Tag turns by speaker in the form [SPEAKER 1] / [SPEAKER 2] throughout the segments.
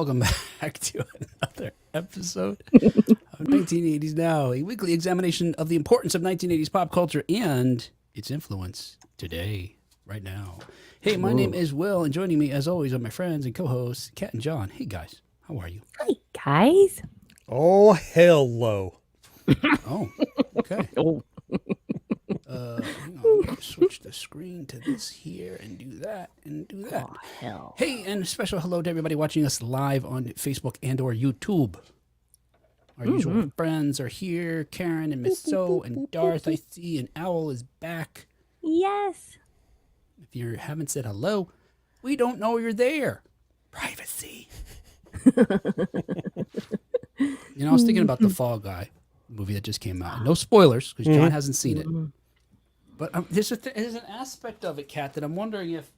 [SPEAKER 1] welcome back to another episode of 1980s Now, a weekly examination of the importance of 1980s pop culture and its influence today, right now. Hey, my name is Will, and joining me, as always, are my friends and co-hosts, Kat and John. Hey, guys, how are you?
[SPEAKER 2] Hi, guys.
[SPEAKER 3] Oh, hello.
[SPEAKER 1] Oh, okay.
[SPEAKER 2] Oh.
[SPEAKER 1] Hang on, let me switch the screen to this here and do that and do that.
[SPEAKER 2] Oh, hell.
[SPEAKER 1] Hey, and a special hello to everybody watching us live on Facebook and or YouTube. Our usual friends are here. Karen and Miss So and Darth, I see, and Owl is back.
[SPEAKER 2] Yes.
[SPEAKER 1] If you haven't said hello, we don't know you're there. Privacy. I was thinking about the Fall Guy movie that just came out. No spoilers, because John hasn't seen it. But there's an aspect of it, Kat, that I'm wondering if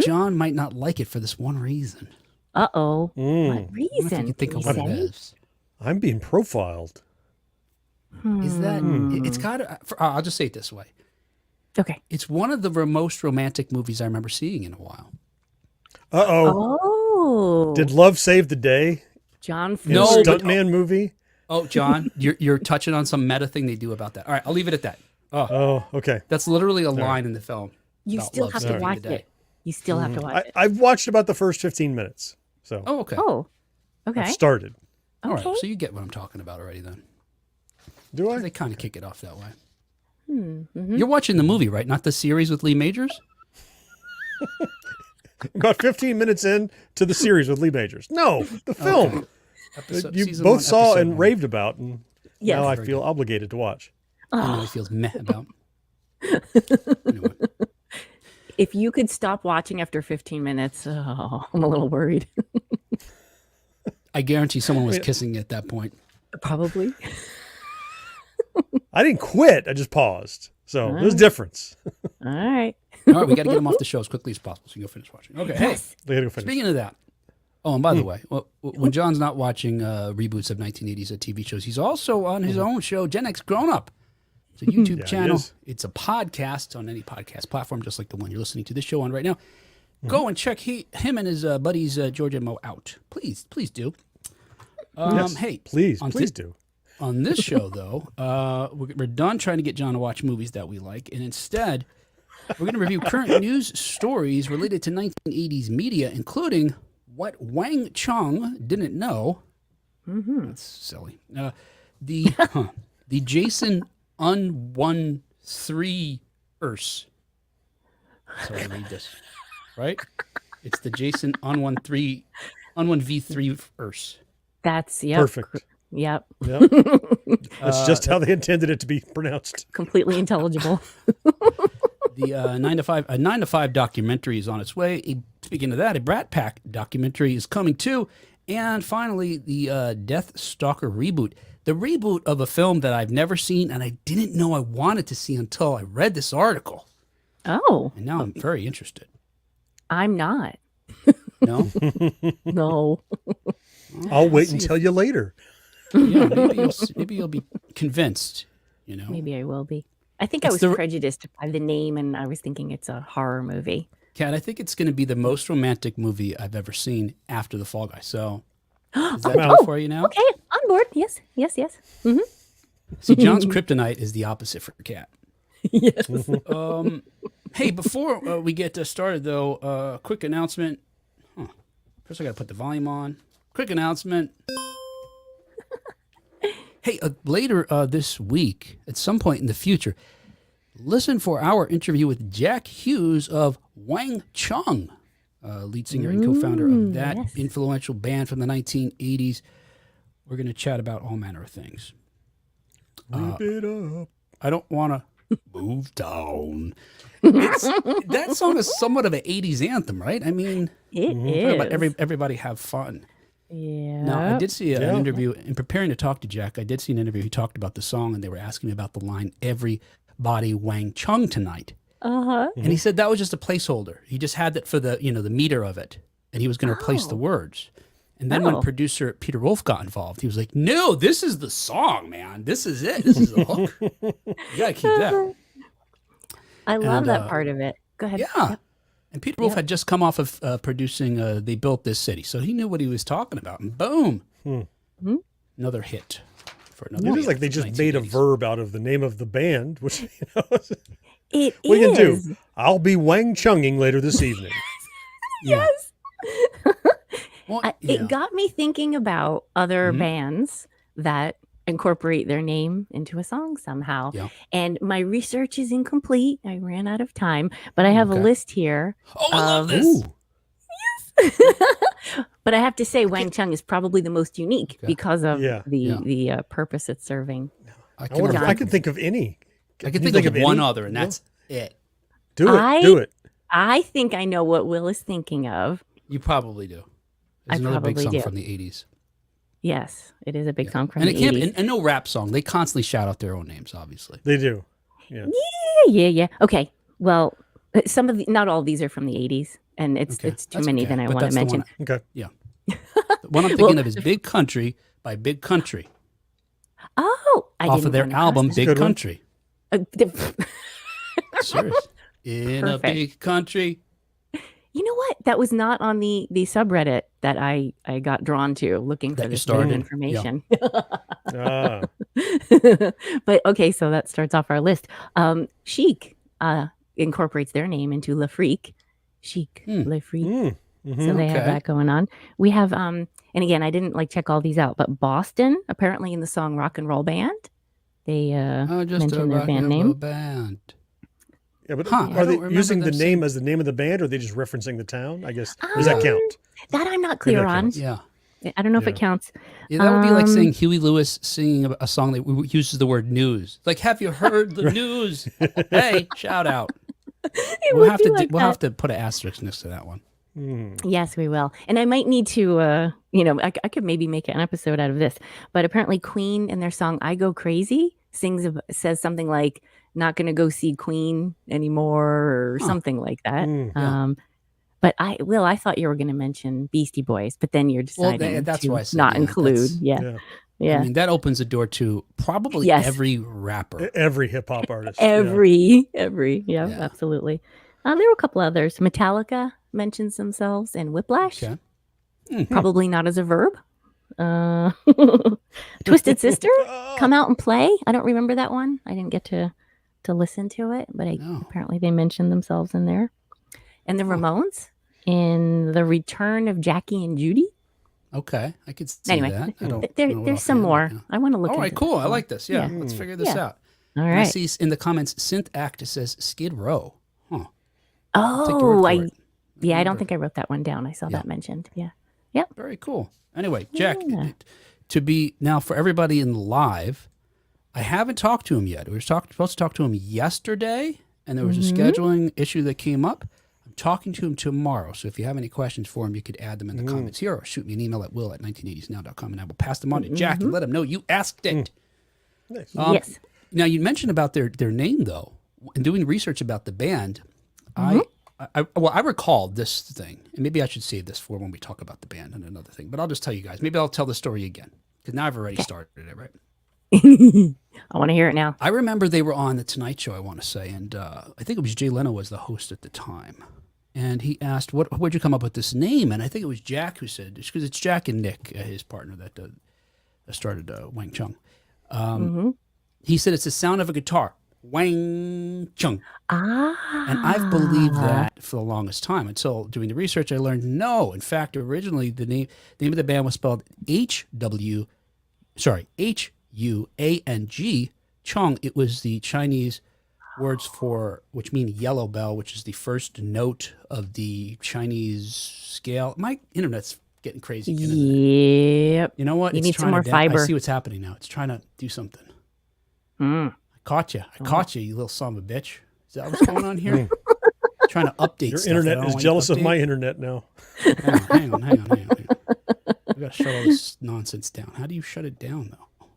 [SPEAKER 1] John might not like it for this one reason.
[SPEAKER 2] Uh-oh. What
[SPEAKER 1] I wonder if you
[SPEAKER 2] reason?
[SPEAKER 1] can think of
[SPEAKER 2] did
[SPEAKER 1] what
[SPEAKER 2] he
[SPEAKER 1] it
[SPEAKER 2] say?
[SPEAKER 1] is.
[SPEAKER 3] I'm being profiled.
[SPEAKER 1] Is that it's got to? I'll just say it this way:
[SPEAKER 2] Okay.
[SPEAKER 1] it's one of the most romantic movies I remember seeing in a while.
[SPEAKER 3] Uh-oh.
[SPEAKER 2] Oh.
[SPEAKER 3] Did love save the day
[SPEAKER 2] John
[SPEAKER 3] in
[SPEAKER 1] No,
[SPEAKER 3] a
[SPEAKER 1] but-
[SPEAKER 3] stuntman movie?
[SPEAKER 1] Oh, John, you're touching on some meta thing they do about that. All right, I'll leave it at that.
[SPEAKER 3] Oh, okay.
[SPEAKER 1] That's literally a line in the film.
[SPEAKER 2] You
[SPEAKER 1] about
[SPEAKER 2] still
[SPEAKER 1] love
[SPEAKER 2] have to
[SPEAKER 1] saving
[SPEAKER 2] watch
[SPEAKER 1] the day.
[SPEAKER 2] it. You still have to watch it.
[SPEAKER 3] I've watched about the first 15 minutes. So
[SPEAKER 1] Oh, okay.
[SPEAKER 2] Oh. Okay.
[SPEAKER 3] I've started.
[SPEAKER 1] All right,
[SPEAKER 2] Okay.
[SPEAKER 1] so you get what I'm talking about already then.
[SPEAKER 3] Do I?
[SPEAKER 1] They kind of kick it off that way.
[SPEAKER 2] Mm-hmm.
[SPEAKER 1] You're watching the movie, right? Not the series with Lee Majors?
[SPEAKER 3] Got 15 minutes in to the series with Lee Majors. No, the film that you
[SPEAKER 1] Season
[SPEAKER 3] both
[SPEAKER 1] one,
[SPEAKER 3] saw
[SPEAKER 1] episode
[SPEAKER 3] and
[SPEAKER 1] one.
[SPEAKER 3] raved about, and
[SPEAKER 2] Yes.
[SPEAKER 3] now I
[SPEAKER 1] Very
[SPEAKER 3] feel
[SPEAKER 1] good.
[SPEAKER 3] obligated to watch.
[SPEAKER 1] I know he feels meh about. Anyway.
[SPEAKER 2] If you could stop watching after 15 minutes, I'm a little worried.
[SPEAKER 1] I guarantee someone was kissing at that point.
[SPEAKER 2] Probably.
[SPEAKER 3] I didn't quit. I just paused. So there's a difference.
[SPEAKER 2] All right.
[SPEAKER 1] All right, we got to get him off the show as quickly as possible so you can go finish watching. Okay, hey,
[SPEAKER 2] Yes.
[SPEAKER 3] They gotta go finish.
[SPEAKER 1] speaking of that. Oh, and by the way, when John's not watching reboots of 1980s TV shows, he's also on his own show, Gen X Grown Up. It's a YouTube
[SPEAKER 3] Yeah, he
[SPEAKER 1] channel.
[SPEAKER 3] is.
[SPEAKER 1] It's a podcast on any podcast platform, just like the one you're listening to this show on right now. Go and check him and his buddies, George and Mo, out. Please do.
[SPEAKER 3] Yes,
[SPEAKER 1] Hey,
[SPEAKER 3] please
[SPEAKER 1] on
[SPEAKER 3] do.
[SPEAKER 1] On this show, though, we're done trying to get John to watch movies that we like, and instead, we're going to review current news stories related to 1980s media, including what Wang Chung didn't know. That's silly. The Jason Un-1-3 Ers. So I read this, right? It's the Jason Un-1-3 Ers.
[SPEAKER 2] That's, yep.
[SPEAKER 3] Perfect.
[SPEAKER 2] Yep.
[SPEAKER 3] Yep. That's just how they intended it to be pronounced.
[SPEAKER 2] Completely intelligible.
[SPEAKER 1] The 9 to 5 documentary is on its way. Speaking of that, a Brat Pack documentary is coming too. And finally, the Deathstalker reboot. The reboot of a film that I've never seen and I didn't know I wanted to see until I read this article.
[SPEAKER 2] Oh,
[SPEAKER 1] And now I'm very interested.
[SPEAKER 2] I'm not.
[SPEAKER 1] No?
[SPEAKER 2] No.
[SPEAKER 3] I'll wait and tell you later.
[SPEAKER 1] Yeah, maybe you'll be convinced, you know.
[SPEAKER 2] Maybe I will be. I think I
[SPEAKER 1] It's
[SPEAKER 2] was
[SPEAKER 1] the-
[SPEAKER 2] prejudiced by the name, and I was thinking it's a horror movie.
[SPEAKER 1] Kat, I think it's going to be the most romantic movie I've ever seen after The Fall Guy. So, is that
[SPEAKER 3] Oh,
[SPEAKER 1] good for you now?
[SPEAKER 2] Okay, on board. Yes.
[SPEAKER 1] See, John's kryptonite is the opposite for Kat.
[SPEAKER 2] Yes.
[SPEAKER 1] Hey, before we get started, though, quick announcement. First, I got to put the volume on. Quick announcement. Hey, later this week, at some point in the future, listen for our interview with Jack Hughes of Wang Chung, lead singer and co-founder of that
[SPEAKER 2] yes.
[SPEAKER 1] influential band from the 1980s. We're going to chat about all manner of things.
[SPEAKER 3] Rip it up.
[SPEAKER 1] I don't want to move down. That song is somewhat of an 80s anthem, right? I mean,
[SPEAKER 2] It
[SPEAKER 1] talk about
[SPEAKER 2] is.
[SPEAKER 1] everybody have fun.
[SPEAKER 2] Yeah.
[SPEAKER 1] Now, I did see an
[SPEAKER 3] Yeah.
[SPEAKER 1] interview, in preparing to talk to Jack, I did see an interview. He talked about the song, and they were asking me about the line, "Everybody Wang Chung tonight."
[SPEAKER 2] Uh-huh.
[SPEAKER 1] And he said that was just a placeholder. He just had that for the, the meter of it, and he was going to replace the words. And then when
[SPEAKER 2] Oh.
[SPEAKER 1] producer Peter Wolf got involved, he was like, "No, this is the song, man. This is it. This is the hook. You got to keep that."
[SPEAKER 2] I love
[SPEAKER 1] And,
[SPEAKER 2] that part of it. Go ahead.
[SPEAKER 1] Yeah. And Peter Wolf had just come off of producing They Built This City, so he knew what he was talking about. And boom, another hit for another.
[SPEAKER 3] It is like they just made a
[SPEAKER 1] 1980s.
[SPEAKER 3] verb out of the name of the band, which
[SPEAKER 2] It
[SPEAKER 3] what
[SPEAKER 2] is.
[SPEAKER 3] are you gonna do? I'll be Wang Chunging later this evening.
[SPEAKER 2] Yes.
[SPEAKER 1] Well,
[SPEAKER 2] It got me thinking about other bands that incorporate their name into a song somehow.
[SPEAKER 1] Yeah.
[SPEAKER 2] And my research is incomplete. I ran out of time, but I have a list here.
[SPEAKER 1] Oh, I love this.
[SPEAKER 3] Ooh.
[SPEAKER 2] But I have to say, Wang Chung is probably the most unique because of
[SPEAKER 3] Yeah.
[SPEAKER 2] the purpose it's serving.
[SPEAKER 1] I
[SPEAKER 3] I wonder if I
[SPEAKER 1] can
[SPEAKER 3] can think of any.
[SPEAKER 1] I
[SPEAKER 3] Can
[SPEAKER 1] can
[SPEAKER 3] you
[SPEAKER 1] think of one
[SPEAKER 3] any?
[SPEAKER 1] other, and that's it.
[SPEAKER 3] Do it. Do it.
[SPEAKER 2] I think I know what Will is thinking of.
[SPEAKER 1] You probably do.
[SPEAKER 2] I
[SPEAKER 1] It's another big
[SPEAKER 2] probably
[SPEAKER 1] song
[SPEAKER 2] do.
[SPEAKER 1] from the 80s.
[SPEAKER 2] Yes, it is a big song from
[SPEAKER 1] And
[SPEAKER 2] the
[SPEAKER 1] it can't
[SPEAKER 2] 80s.
[SPEAKER 1] and no rap song. They constantly shout out their own names, obviously.
[SPEAKER 3] They do. Yeah.
[SPEAKER 2] Yeah. Okay. Well, some of not all of these are from the 80s, and it's too
[SPEAKER 1] That's
[SPEAKER 2] many
[SPEAKER 1] okay.
[SPEAKER 2] than I
[SPEAKER 1] But
[SPEAKER 2] want to
[SPEAKER 1] that's the
[SPEAKER 2] mention.
[SPEAKER 1] one
[SPEAKER 3] Okay.
[SPEAKER 1] Yeah. The one I'm thinking of is Big Country by Big Country
[SPEAKER 2] Oh, I
[SPEAKER 1] off
[SPEAKER 2] didn't
[SPEAKER 1] of their
[SPEAKER 2] run across
[SPEAKER 1] album
[SPEAKER 2] that.
[SPEAKER 1] Big
[SPEAKER 3] Good one.
[SPEAKER 1] Country. Serious. In
[SPEAKER 2] Perfect.
[SPEAKER 1] a big country.
[SPEAKER 2] You know what? That was not on the subreddit that I got drawn to looking for
[SPEAKER 1] That you
[SPEAKER 2] this bit of
[SPEAKER 1] started.
[SPEAKER 2] information.
[SPEAKER 3] Ah.
[SPEAKER 2] But okay, so that starts off our list. Chic incorporates their name into Le Freak. Chic, Le Freak. So they have
[SPEAKER 1] Okay.
[SPEAKER 2] that going on. We have and again, I didn't check all these out, but Boston apparently in the song Rock and Roll Band, they
[SPEAKER 1] Oh, just a
[SPEAKER 2] mention their
[SPEAKER 1] rock
[SPEAKER 2] band
[SPEAKER 1] and roll
[SPEAKER 2] name.
[SPEAKER 1] band.
[SPEAKER 3] Yeah, but
[SPEAKER 1] Huh, I
[SPEAKER 3] are
[SPEAKER 1] don't
[SPEAKER 3] they
[SPEAKER 1] remember
[SPEAKER 3] using the
[SPEAKER 1] them
[SPEAKER 3] name
[SPEAKER 1] saying-
[SPEAKER 3] as the name of the band, or are they just referencing the town? I guess. Does that
[SPEAKER 2] Oh.
[SPEAKER 3] count?
[SPEAKER 2] That I'm not
[SPEAKER 3] Maybe
[SPEAKER 2] clear
[SPEAKER 3] that
[SPEAKER 2] on.
[SPEAKER 3] counts.
[SPEAKER 1] Yeah.
[SPEAKER 2] I don't know if
[SPEAKER 3] Yeah.
[SPEAKER 2] it counts.
[SPEAKER 1] Yeah, that would be like
[SPEAKER 2] Um,
[SPEAKER 1] saying Huey Lewis singing a song that uses the word news. Like, have you heard the news? Hey, shout out. We'll
[SPEAKER 2] would
[SPEAKER 1] have
[SPEAKER 2] be
[SPEAKER 1] to
[SPEAKER 2] like
[SPEAKER 1] we'll
[SPEAKER 2] that.
[SPEAKER 1] have to put an asterisk next to that one.
[SPEAKER 2] Yes, we will. And I might need to, I could maybe make an episode out of this. But apparently, Queen in their song "I Go Crazy" says something like "not going to go see Queen anymore" or something like that.
[SPEAKER 1] Yeah.
[SPEAKER 2] But I thought you were going to mention Beastie Boys, but then you're deciding
[SPEAKER 1] that's
[SPEAKER 2] to
[SPEAKER 1] why I said,
[SPEAKER 2] not
[SPEAKER 1] yeah,
[SPEAKER 2] include.
[SPEAKER 1] that's-
[SPEAKER 2] Yeah.
[SPEAKER 3] Yeah.
[SPEAKER 1] I mean, that opens the door to probably
[SPEAKER 2] Yes.
[SPEAKER 1] every rapper.
[SPEAKER 3] Every hip hop artist. yeah.
[SPEAKER 2] Every,
[SPEAKER 1] Yeah.
[SPEAKER 2] absolutely. There were a couple others. Metallica mentions themselves, and Whiplash.
[SPEAKER 1] Okay.
[SPEAKER 2] Probably not as a verb. Twisted Sister, Come Out and Play. I don't remember that one. I didn't get to listen to it, but apparently they mentioned themselves in there. And the Ramones in The Return of Jackie and Judy.
[SPEAKER 1] Okay, I could see
[SPEAKER 2] Anyway,
[SPEAKER 1] that. I don't
[SPEAKER 2] there,
[SPEAKER 1] know
[SPEAKER 2] there's some
[SPEAKER 1] offhand,
[SPEAKER 2] more.
[SPEAKER 1] but
[SPEAKER 2] I want to look.
[SPEAKER 1] All right,
[SPEAKER 2] into
[SPEAKER 1] cool.
[SPEAKER 2] this
[SPEAKER 1] I
[SPEAKER 2] more.
[SPEAKER 1] like this. Yeah,
[SPEAKER 2] Yeah.
[SPEAKER 1] let's figure this
[SPEAKER 2] Yeah.
[SPEAKER 1] out.
[SPEAKER 2] All
[SPEAKER 1] And I
[SPEAKER 2] right.
[SPEAKER 1] see in the comments, Synth Act says Skid Row. Huh. Take your word
[SPEAKER 2] Oh,
[SPEAKER 1] for
[SPEAKER 2] I
[SPEAKER 1] it.
[SPEAKER 2] don't
[SPEAKER 1] Remember.
[SPEAKER 2] think I wrote that one down. I saw that mentioned. Yeah.
[SPEAKER 1] Very cool. Anyway, Jack,
[SPEAKER 2] Yeah.
[SPEAKER 1] to be now for everybody in live, I haven't talked to him yet. We were supposed to talk to him yesterday, and there was a scheduling issue that came up. I'm talking to him tomorrow. So if you have any questions for him, you could add them in the comments here or shoot me an email at will@1980snow.com, and I will pass them on to Jack and let him know you asked it.
[SPEAKER 3] Nice.
[SPEAKER 2] Yes.
[SPEAKER 1] Now, you mentioned about their name, though. In doing research about the band, I recalled this thing, and maybe I should save this for when we talk about the band and another thing. But I'll just tell you guys. Maybe I'll tell the story again because now I've already started it, right?
[SPEAKER 2] I want to hear it now.
[SPEAKER 1] I remember they were on the Tonight Show, I want to say, and I think it was Jay Leno was the host at the time, and he asked, "Where'd you come up with this name?" And I think it was Jack who said, because it's Jack and Nick, his partner that started Wang Chung. He said it's the sound of a guitar, Wang Chung. And I've believed that for the longest time until doing the research. I learned no. In fact, originally the name of the band was spelled Huang, Chung. It was the Chinese words for which mean yellow bell, which is the first note of the Chinese scale. My internet's getting crazy. Again, isn't it?
[SPEAKER 2] Yep.
[SPEAKER 1] You know what?
[SPEAKER 2] You
[SPEAKER 1] It's
[SPEAKER 2] need some
[SPEAKER 1] trying
[SPEAKER 2] more
[SPEAKER 1] to
[SPEAKER 2] fiber.
[SPEAKER 1] I see what's happening now. It's trying to do something. I caught you. I caught you, you little son of a bitch. Is that what's going on here? Trying to update
[SPEAKER 3] Your
[SPEAKER 1] stuff that I
[SPEAKER 3] internet
[SPEAKER 1] don't
[SPEAKER 3] is
[SPEAKER 1] want you to
[SPEAKER 3] jealous of
[SPEAKER 1] update.
[SPEAKER 3] my internet now.
[SPEAKER 1] Hang on. I gotta shut all this nonsense down. How do you shut it down, though?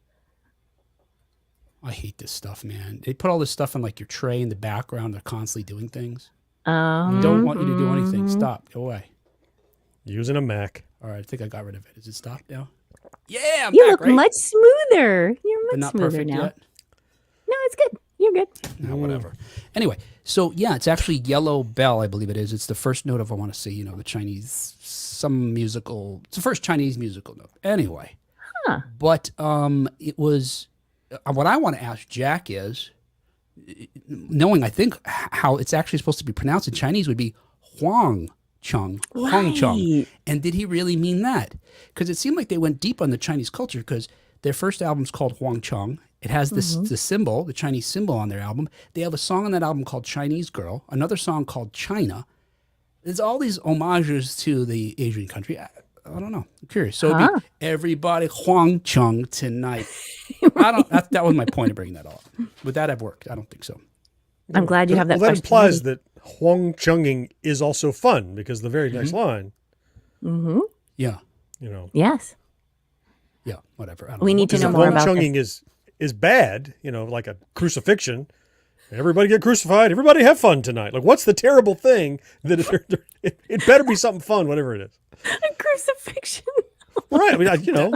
[SPEAKER 1] I hate this stuff, man. They put all this stuff in like your tray in the background. They're constantly doing things. Don't want you to do anything. Stop. Go away.
[SPEAKER 3] Using a Mac.
[SPEAKER 1] All right, I think I got rid of it. Is it stopped now? Yeah, I'm
[SPEAKER 2] You
[SPEAKER 1] back,
[SPEAKER 2] look
[SPEAKER 1] right?
[SPEAKER 2] much smoother. You're
[SPEAKER 1] But
[SPEAKER 2] much
[SPEAKER 1] not
[SPEAKER 2] smoother
[SPEAKER 1] perfect
[SPEAKER 2] now.
[SPEAKER 1] yet.
[SPEAKER 2] No, it's good. You're good.
[SPEAKER 1] No, whatever. Anyway, so yeah, it's actually Yellow Bell, I believe it is. It's the first note of, I want to say, the Chinese, some musical. It's the first Chinese musical note. Anyway.
[SPEAKER 2] Huh.
[SPEAKER 1] But it was, what I want to ask Jack is, knowing I think how it's actually supposed to be pronounced in Chinese would be Wang Chung. Wang Chung. And did he really mean that? Because it seemed like they went deep on the Chinese culture, because their first album's called Wang Chung. It has this the symbol, the Chinese symbol on their album. They have a song on that album called Chinese Girl, another song called China. There's all these homages to the Asian country. I don't know. I'm curious. So it'd be everybody Wang Chung tonight. That was my point of bringing that up. Would that have worked? I don't think so.
[SPEAKER 2] I'm glad you have that.
[SPEAKER 3] Well, that
[SPEAKER 2] question
[SPEAKER 3] implies
[SPEAKER 2] ready.
[SPEAKER 3] that Huang Chunging is also fun, because the very next line,
[SPEAKER 1] Yeah.
[SPEAKER 2] Yes.
[SPEAKER 1] Yeah. Whatever. I don't
[SPEAKER 2] We
[SPEAKER 1] know.
[SPEAKER 2] need to
[SPEAKER 3] because
[SPEAKER 2] know
[SPEAKER 3] if
[SPEAKER 2] more
[SPEAKER 3] Huang
[SPEAKER 2] about
[SPEAKER 3] Chunging
[SPEAKER 2] this.
[SPEAKER 3] is bad, like a crucifixion. Everybody get crucified. Everybody have fun tonight. Like, what's the terrible thing that it better be something fun, whatever it is.
[SPEAKER 2] A crucifixion.
[SPEAKER 3] Right. I mean,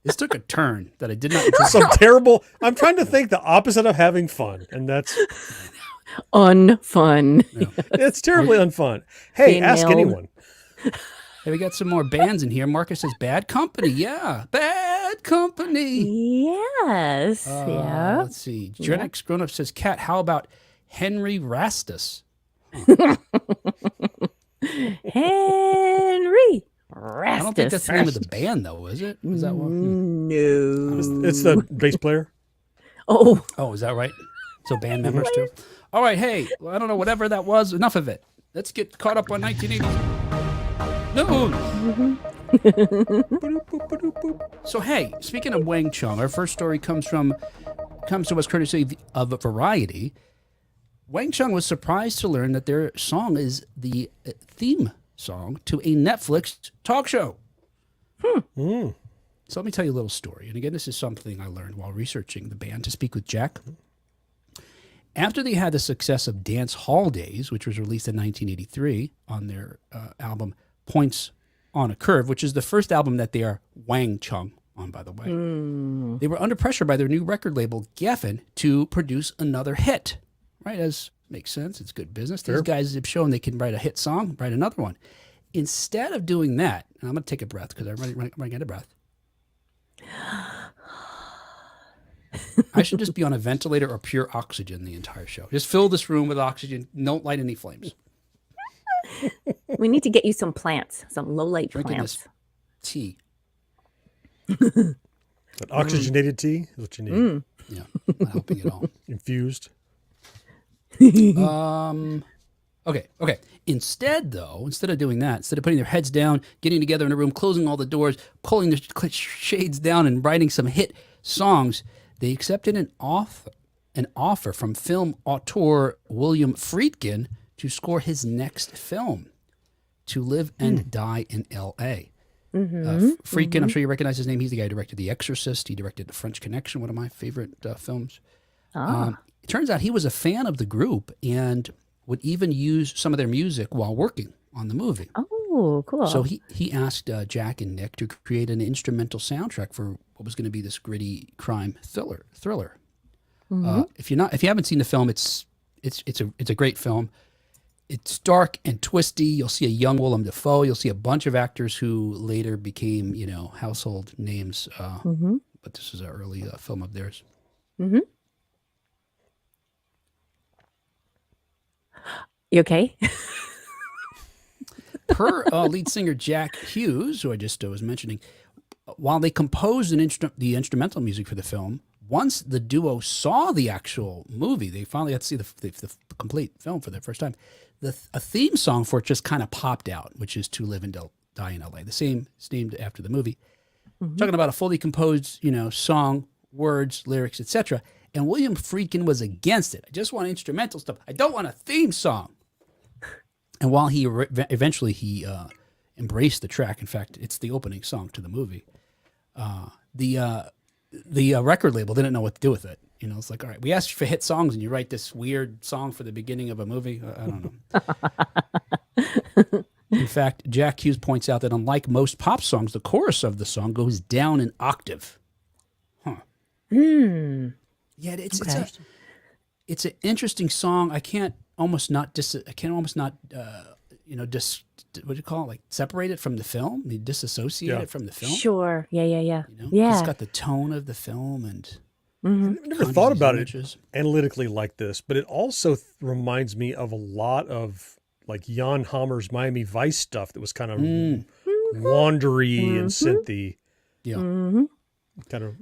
[SPEAKER 1] This took a turn that I did not.
[SPEAKER 3] some terrible. I'm trying to think the opposite of having fun, and that's
[SPEAKER 2] Unfun.
[SPEAKER 3] it's terribly unfun. Hey,
[SPEAKER 2] Being
[SPEAKER 3] ask
[SPEAKER 2] nailed.
[SPEAKER 3] anyone.
[SPEAKER 1] Hey, we got some more bands in here. Marcus says Bad Company. Yeah, Bad Company.
[SPEAKER 2] Yes. Yeah.
[SPEAKER 1] Let's see. Gen X Grown Up says, Kat, how about Henry Rastus?
[SPEAKER 2] Henry Rastus.
[SPEAKER 1] I don't think that's the name of the band, though, is it? Is that one?
[SPEAKER 2] No.
[SPEAKER 3] It's the bass player.
[SPEAKER 2] Oh.
[SPEAKER 1] Oh, is that right? So band members, too? All right, hey, I don't know, whatever that was, enough of it. Let's get caught up on 1980. No. So, hey, speaking of Wang Chung, our first story comes to us courtesy of Variety. Wang Chung was surprised to learn that their song is the theme song to a Netflix talk show. So let me tell you a little story. And again, this is something I learned while researching the band to speak with Jack. After they had the success of Dance Hall Days, which was released in 1983 on their album Points on a Curve, which is the first album that they are Wang Chung on, by the way. They were under pressure by their new record label, Geffen, to produce another hit. Right, as makes sense. It's good business. These guys have shown they can write a hit song, write another one. Instead of doing that, and I'm going to take a breath because I'm running out of breath. I should just be on a ventilator or pure oxygen the entire show. Just fill this room with oxygen. Don't light any flames.
[SPEAKER 2] We need to get you some plants, some low light
[SPEAKER 1] Drinking
[SPEAKER 2] plants.
[SPEAKER 1] this tea.
[SPEAKER 3] But oxygenated tea is what you need.
[SPEAKER 1] Yeah, not helping at all.
[SPEAKER 3] Infused.
[SPEAKER 1] Okay. Instead of doing that, instead of putting their heads down, getting together in a room, closing all the doors, pulling the shades down, and writing some hit songs, they accepted an offer from film auteur William Friedkin to score his next film, To Live and Die in L.A. Friedkin, I'm sure you recognize his name. He's the guy who directed The Exorcist. He directed The French Connection, one of my favorite films. It turns out he was a fan of the group and would even use some of their music while working on the movie.
[SPEAKER 2] Oh, cool.
[SPEAKER 1] So he asked Jack and Nick to create an instrumental soundtrack for what was going to be this gritty crime thriller. If you haven't seen the film, it's a great film. It's dark and twisty. You'll see a young Willem Dafoe. You'll see a bunch of actors who later became household names. But this is an early film of theirs.
[SPEAKER 2] You okay?
[SPEAKER 1] Per lead singer Jack Hughes, who I just was mentioning, while they composed the instrumental music for the film, once the duo saw the actual movie, they finally got to see the complete film for the first time. A theme song for it just kind of popped out, which is To Live and Die in L.A. The same is named after the movie. Talking about a fully composed, song, words, lyrics, etc. And William Friedkin was against it. I just want instrumental stuff. I don't want a theme song. And while he eventually embraced the track, in fact, it's the opening song to the movie. The record label didn't know what to do with it. It's like, all right, we asked you for hit songs, and you write this weird song for the beginning of a movie. I don't know. In fact, Jack Hughes points out that unlike most pop songs, the chorus of the song goes down an octave. Yeah, it's an interesting song. I can't almost not what do you call it? Like separate it from the film? You disassociate
[SPEAKER 3] Yeah.
[SPEAKER 1] it from the film?
[SPEAKER 2] Sure. Yeah.
[SPEAKER 1] You know?
[SPEAKER 2] Yeah.
[SPEAKER 1] It's got the tone of the film and
[SPEAKER 2] Mm-hmm.
[SPEAKER 3] I never
[SPEAKER 1] conjures
[SPEAKER 3] thought
[SPEAKER 1] these
[SPEAKER 3] about
[SPEAKER 1] images.
[SPEAKER 3] it analytically like this, but it also reminds me of a lot of like Jan Hammer's Miami Vice stuff that was kind of wandery and synthy,
[SPEAKER 1] Yeah.
[SPEAKER 2] Mm-hmm.
[SPEAKER 3] kind of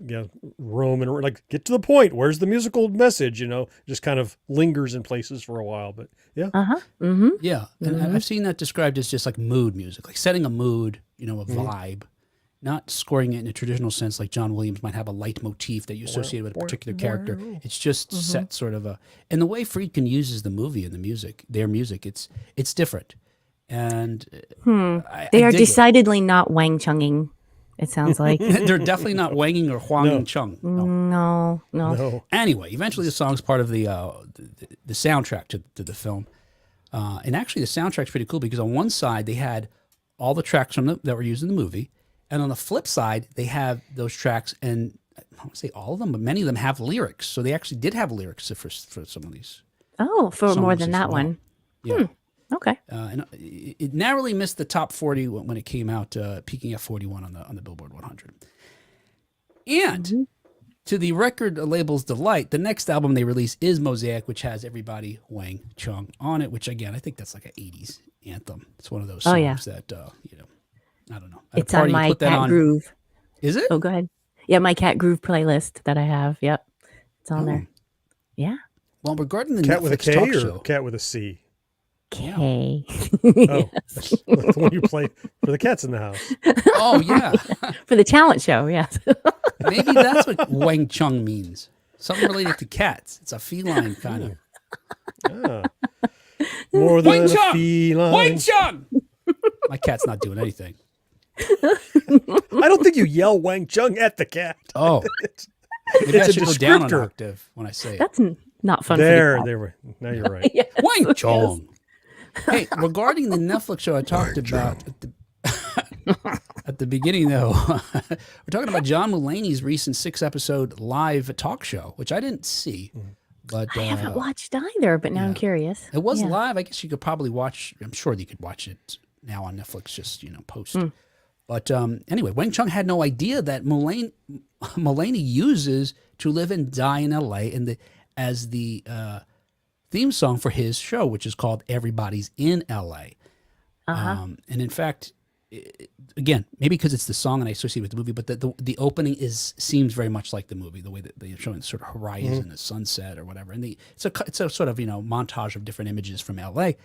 [SPEAKER 3] roam and like get to the point. Where's the musical message? Just kind of lingers in places for a while. But yeah,
[SPEAKER 2] Uh-huh. Mm-hmm.
[SPEAKER 1] Yeah. And I've seen that described as just like mood music, like setting a mood, a vibe, not scoring it in a traditional sense like John Williams might have a leitmotif that you associate with a particular character. It's just set sort of and the way Friedkin uses the movie and the music, their music, it's different. And
[SPEAKER 2] They
[SPEAKER 1] I
[SPEAKER 2] are
[SPEAKER 1] dig it.
[SPEAKER 2] decidedly not Wang Chunging, it sounds like.
[SPEAKER 1] They're definitely not Wanging or Huanging Chung. No.
[SPEAKER 2] No.
[SPEAKER 1] Anyway, eventually the song's part of the soundtrack to the film. And actually the soundtrack's pretty cool because on one side they had all the tracks that were used in the movie. And on the flip side, they have those tracks, and I don't want to say all of them, but many of them have lyrics. So they actually did have lyrics for some of these.
[SPEAKER 2] Oh, for more
[SPEAKER 1] songs
[SPEAKER 2] than
[SPEAKER 1] as
[SPEAKER 2] that
[SPEAKER 1] well.
[SPEAKER 2] one.
[SPEAKER 1] Yeah.
[SPEAKER 2] Okay.
[SPEAKER 1] And it narrowly missed the top 40 when it came out, peaking at 41 on the Billboard 100. And to the record label's delight, the next album they release is Mosaic, which has Everybody Wang Chung on it, which again, I think that's like an 80s anthem. It's one of those songs that, I don't know. At a
[SPEAKER 2] It's on
[SPEAKER 1] party, you
[SPEAKER 2] my
[SPEAKER 1] put that
[SPEAKER 2] Cat
[SPEAKER 1] on.
[SPEAKER 2] Groove.
[SPEAKER 1] Is it?
[SPEAKER 2] Oh, go ahead. Yeah, my Cat Groove playlist that I have. Yep. It's on there. Yeah.
[SPEAKER 1] Well, regarding the
[SPEAKER 3] cat
[SPEAKER 1] Netflix
[SPEAKER 3] with a K
[SPEAKER 1] talk
[SPEAKER 3] or
[SPEAKER 1] show,
[SPEAKER 3] cat with a C?
[SPEAKER 2] K.
[SPEAKER 3] Oh, that's the one you play for the cats in the house.
[SPEAKER 1] oh yeah,
[SPEAKER 2] For the talent show, yes.
[SPEAKER 1] maybe that's what Wang Chung means. Something related to cats. It's a feline kind of.
[SPEAKER 3] Ah. More than
[SPEAKER 1] Wang
[SPEAKER 3] a
[SPEAKER 1] Chung!
[SPEAKER 3] feline.
[SPEAKER 1] Wang Chung. My cat's not doing anything.
[SPEAKER 3] I don't think you yell Wang Chung at the cat.
[SPEAKER 1] Oh, maybe I
[SPEAKER 3] It's a
[SPEAKER 1] should go down an
[SPEAKER 3] descriptor.
[SPEAKER 1] octave when I say it.
[SPEAKER 2] That's not fun
[SPEAKER 3] There,
[SPEAKER 2] for the
[SPEAKER 3] there. Now you're right.
[SPEAKER 2] cat. Yeah.
[SPEAKER 1] Wang Chung. Hey, regarding the Netflix show I talked about at the beginning, though, we're talking about John Mulaney's recent 6-episode live talk show, which I didn't see. But
[SPEAKER 2] I haven't watched either, but now I'm curious.
[SPEAKER 1] it was
[SPEAKER 2] Yeah.
[SPEAKER 1] live. I guess you could probably watch. I'm sure you could watch it now on Netflix, just post. But anyway, Wang Chung had no idea that Mulaney uses "To Live and Die in L.A." as the theme song for his show, which is called "Everybody's in L.A." And in fact, again, maybe because it's the song and I associate with the movie, but the opening seems very much like the movie, the way that they're showing sort of horizon, a sunset or whatever. And it's a sort of montage of different images from L.A.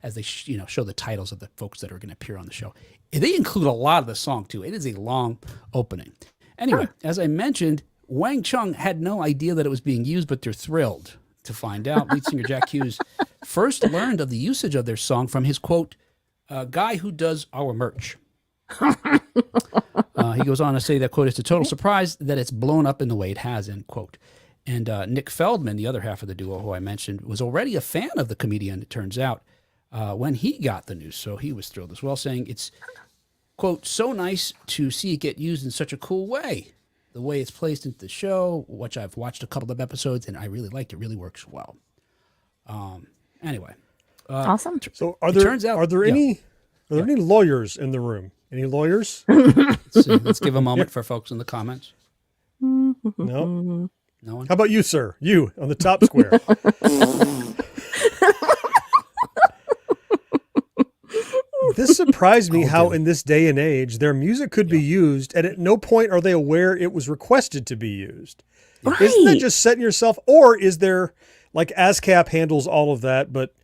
[SPEAKER 1] as they show the titles of the folks that are going to appear on the show. They include a lot of the song too. It is a long opening. Anyway, as I mentioned, Wang Chung had no idea that it was being used, but they're thrilled to find out. Lead singer Jack Hughes first learned of the usage of their song from his, quote, guy who does our merch. He goes on to say that, quote, it's a total surprise that it's blown up in the way it has, end quote. And Nick Feldman, the other half of the duo who I mentioned, was already a fan of the comedian, it turns out, when he got the news. So he was thrilled as well, saying it's, quote, so nice to see it get used in such a cool way. The way it's placed into the show, which I've watched a couple of episodes, and I really liked it. Really works well. Anyway.
[SPEAKER 2] Awesome.
[SPEAKER 3] So are there
[SPEAKER 1] turns out-
[SPEAKER 3] are there any lawyers in the room? Any lawyers?
[SPEAKER 1] Let's give a moment for folks in the comments.
[SPEAKER 3] No.
[SPEAKER 1] No one?
[SPEAKER 3] How about you, sir? You on the top square. This surprised me how in this day and age their music could be used, and at no point are they aware it was requested to be used. Isn't that
[SPEAKER 2] Right.
[SPEAKER 3] just setting yourself, or is there, like ASCAP handles all of that, but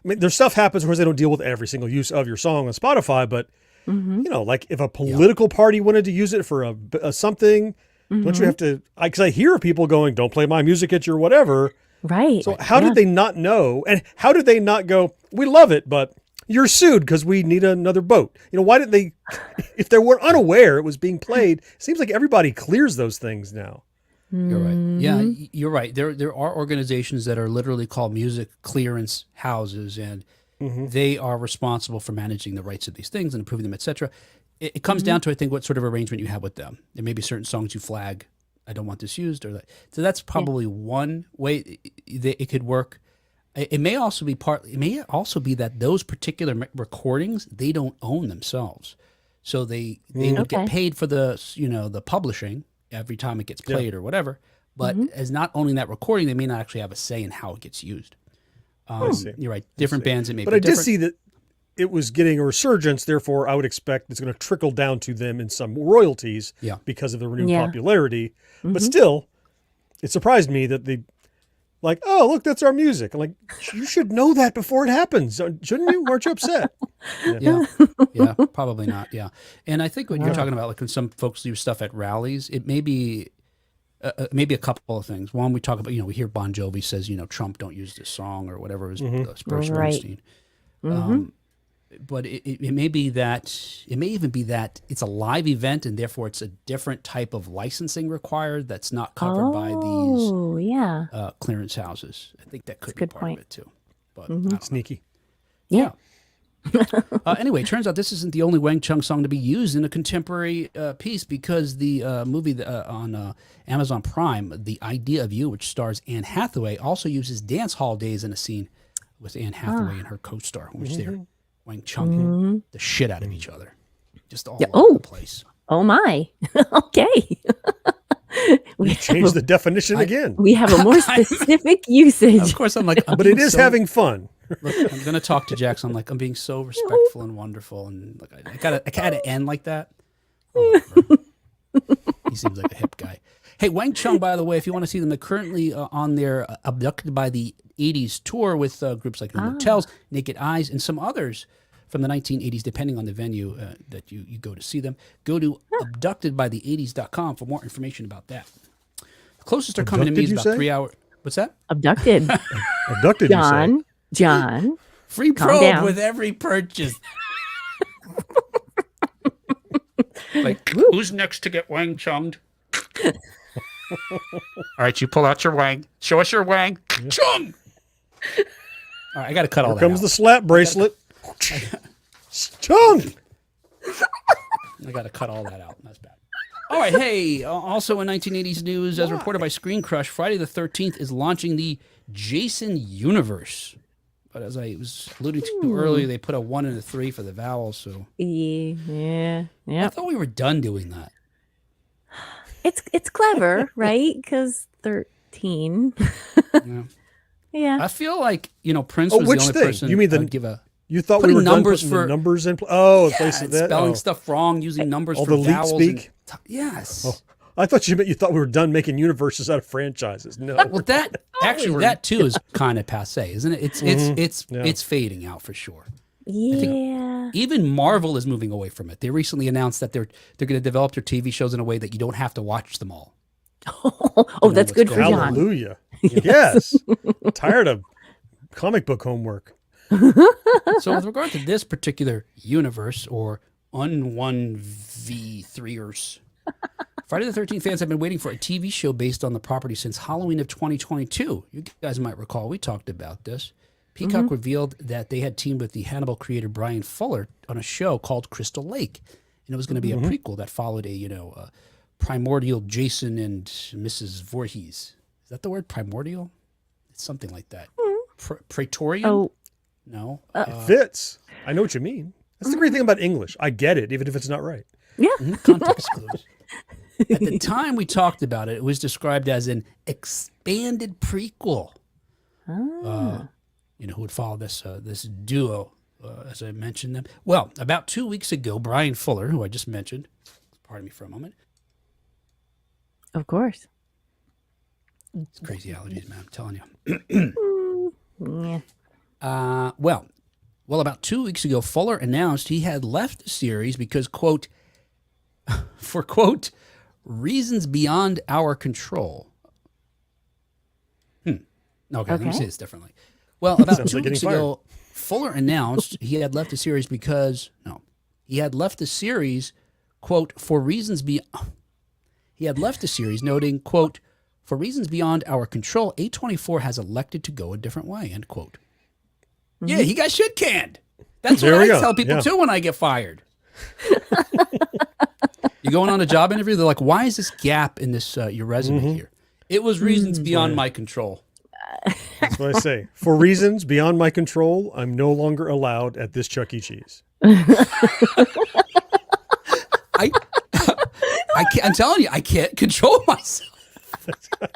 [SPEAKER 3] their stuff happens where they don't deal with every single use of your song on Spotify, but like if a political party wanted to use it for a something, don't you have to, because I hear people going, don't play my music at your whatever.
[SPEAKER 2] Right.
[SPEAKER 3] So how did they not know? And how did they not go, we love it, but you're sued because we need another boat? Why did they, if they were unaware it was being played, it seems like everybody clears those things now.
[SPEAKER 1] You're right. Yeah, you're right. There are organizations that are literally called music clearance houses, and they are responsible for managing the rights of these things and approving them, etc. It comes down to, I think, what sort of arrangement you have with them. There may be certain songs you flag I don't want this used, or that. So that's probably one way it could work. It may also be that those particular recordings, they don't own themselves. So they would get paid for the publishing every time it gets played or whatever. But as not owning that recording, they may not actually have a say in how it gets used. You're right. Different bands, it may be different.
[SPEAKER 3] But I did see that it was getting a resurgence. Therefore, I would expect it's going to trickle down to them in some royalties because of the renewed popularity. But still, it surprised me that they like, oh, look, that's our music. I'm like, you should know that before it happens. Shouldn't you? Aren't you upset?
[SPEAKER 1] Yeah, probably not. Yeah. And I think what you're talking about, like when some folks do stuff at rallies, it may be maybe a couple of things. One, we talk about, we hear Bon Jovi says, Trump don't use this song or whatever, it was Bruce Springsteen. But it may be that, it may even be that it's a live event and therefore it's a different type of licensing required that's not covered by these clearance houses. I think that could be part of it too. But
[SPEAKER 3] sneaky.
[SPEAKER 1] Yeah. Anyway, it turns out this isn't the only Wang Chung song to be used in a contemporary piece, because the movie on Amazon Prime, The Idea of You, which stars Anne Hathaway, also uses Dance Hall Days in a scene with Anne Hathaway and her co-star, in which they're Wang Chung the shit out of each other, just all over the place.
[SPEAKER 2] Oh my! Okay,
[SPEAKER 3] we changed the definition again.
[SPEAKER 2] We have a more specific usage.
[SPEAKER 1] Of course, I'm like,
[SPEAKER 3] but it is having fun.
[SPEAKER 1] Look, I'm going to talk to Jackson. I'm like, I'm being so respectful and wonderful, and like, I gotta end like that. Oh, he seems like a hip guy. Hey, Wang Chung, by the way, if you want to see them, they're currently on their Abducted by the 80s tour with groups like the Motels, Naked Eyes, and some others from the 1980s, depending on the venue that you go to see them. Go to abductedbythe80s.com for more information about that. The closest they're coming to me is about 3 hours. What's that?
[SPEAKER 2] Abducted.
[SPEAKER 3] Abducted,
[SPEAKER 2] John.
[SPEAKER 1] Free probe with every purchase. Like, who's next to get Wang Chunged? All right, you pull out your Wang. Show us your Wang. Chung! All right, I got to cut all that out.
[SPEAKER 3] Here comes the slap bracelet. Chung!
[SPEAKER 1] I got to cut all that out. That's bad. All right, hey, also in 1980s news, as reported by Screen Crush, Friday the 13th is launching the Jason universe. But as I was alluding to earlier, they put a 1 and a 3 for the vowels. So
[SPEAKER 2] yeah.
[SPEAKER 1] I thought we were done doing that.
[SPEAKER 2] It's clever, right? Because 13. Yeah.
[SPEAKER 1] I feel like Prince was the only person.
[SPEAKER 3] You mean you thought we were
[SPEAKER 1] numbers
[SPEAKER 3] done
[SPEAKER 1] for
[SPEAKER 3] the numbers in? In place of that,
[SPEAKER 1] spelling stuff wrong, using numbers for
[SPEAKER 3] the
[SPEAKER 1] vowels.
[SPEAKER 3] leet speak.
[SPEAKER 1] Yes.
[SPEAKER 3] Oh, I thought you thought we were done making universes out of franchises. No.
[SPEAKER 1] Well, that that too is kind of passé, isn't it? It's fading out for sure.
[SPEAKER 2] Yeah.
[SPEAKER 1] I think even Marvel is moving away from it. They recently announced that they're going to develop their TV shows in a way that you don't have to watch them all.
[SPEAKER 2] That's good for John.
[SPEAKER 3] Hallelujah. Yes. Tired of comic book homework.
[SPEAKER 1] So with regard to this particular universe, or Un1v3ers, Friday the 13th fans have been waiting for a TV show based on the property since Halloween of 2022. You guys might recall, we talked about this. Peacock revealed that they had teamed with the Hannibal creator Brian Fuller on a show called Crystal Lake. And it was going to be a prequel that followed a primordial Jason and Mrs. Voorhees. Is that the word, primordial? It's something like that. Praetorian?
[SPEAKER 2] Oh.
[SPEAKER 1] No.
[SPEAKER 3] It fits. I know what you mean. That's the great thing about English. I get it, even if it's not right.
[SPEAKER 2] Yeah.
[SPEAKER 1] Context clues. At the time we talked about it, it was described as an expanded prequel. Who would follow this duo, as I mentioned them. Well, about 2 weeks ago, Brian Fuller, who I just mentioned, pardon me for a moment.
[SPEAKER 2] Of course.
[SPEAKER 1] It's crazy allergies, man, I'm telling
[SPEAKER 2] Yeah.
[SPEAKER 1] you. Well, about 2 weeks ago, Fuller announced he had left the series because, quote, for, quote, reasons beyond our control. Okay, let me say this differently. Well, about 2 weeks ago, Fuller announced he had left the series quote, for reasons he had left the series, noting, quote, for reasons beyond our control, A24 has elected to go a different way, end quote. Yeah, he got shit canned. That's what I tell people too when I get fired. You're going on a job interview. They're like, "Why is this gap in this your resume here?" It was reasons beyond my control.
[SPEAKER 3] That's what I say. For reasons beyond my control, I'm no longer allowed at this Chuck E. Cheese.
[SPEAKER 1] I'm telling you, I can't control myself.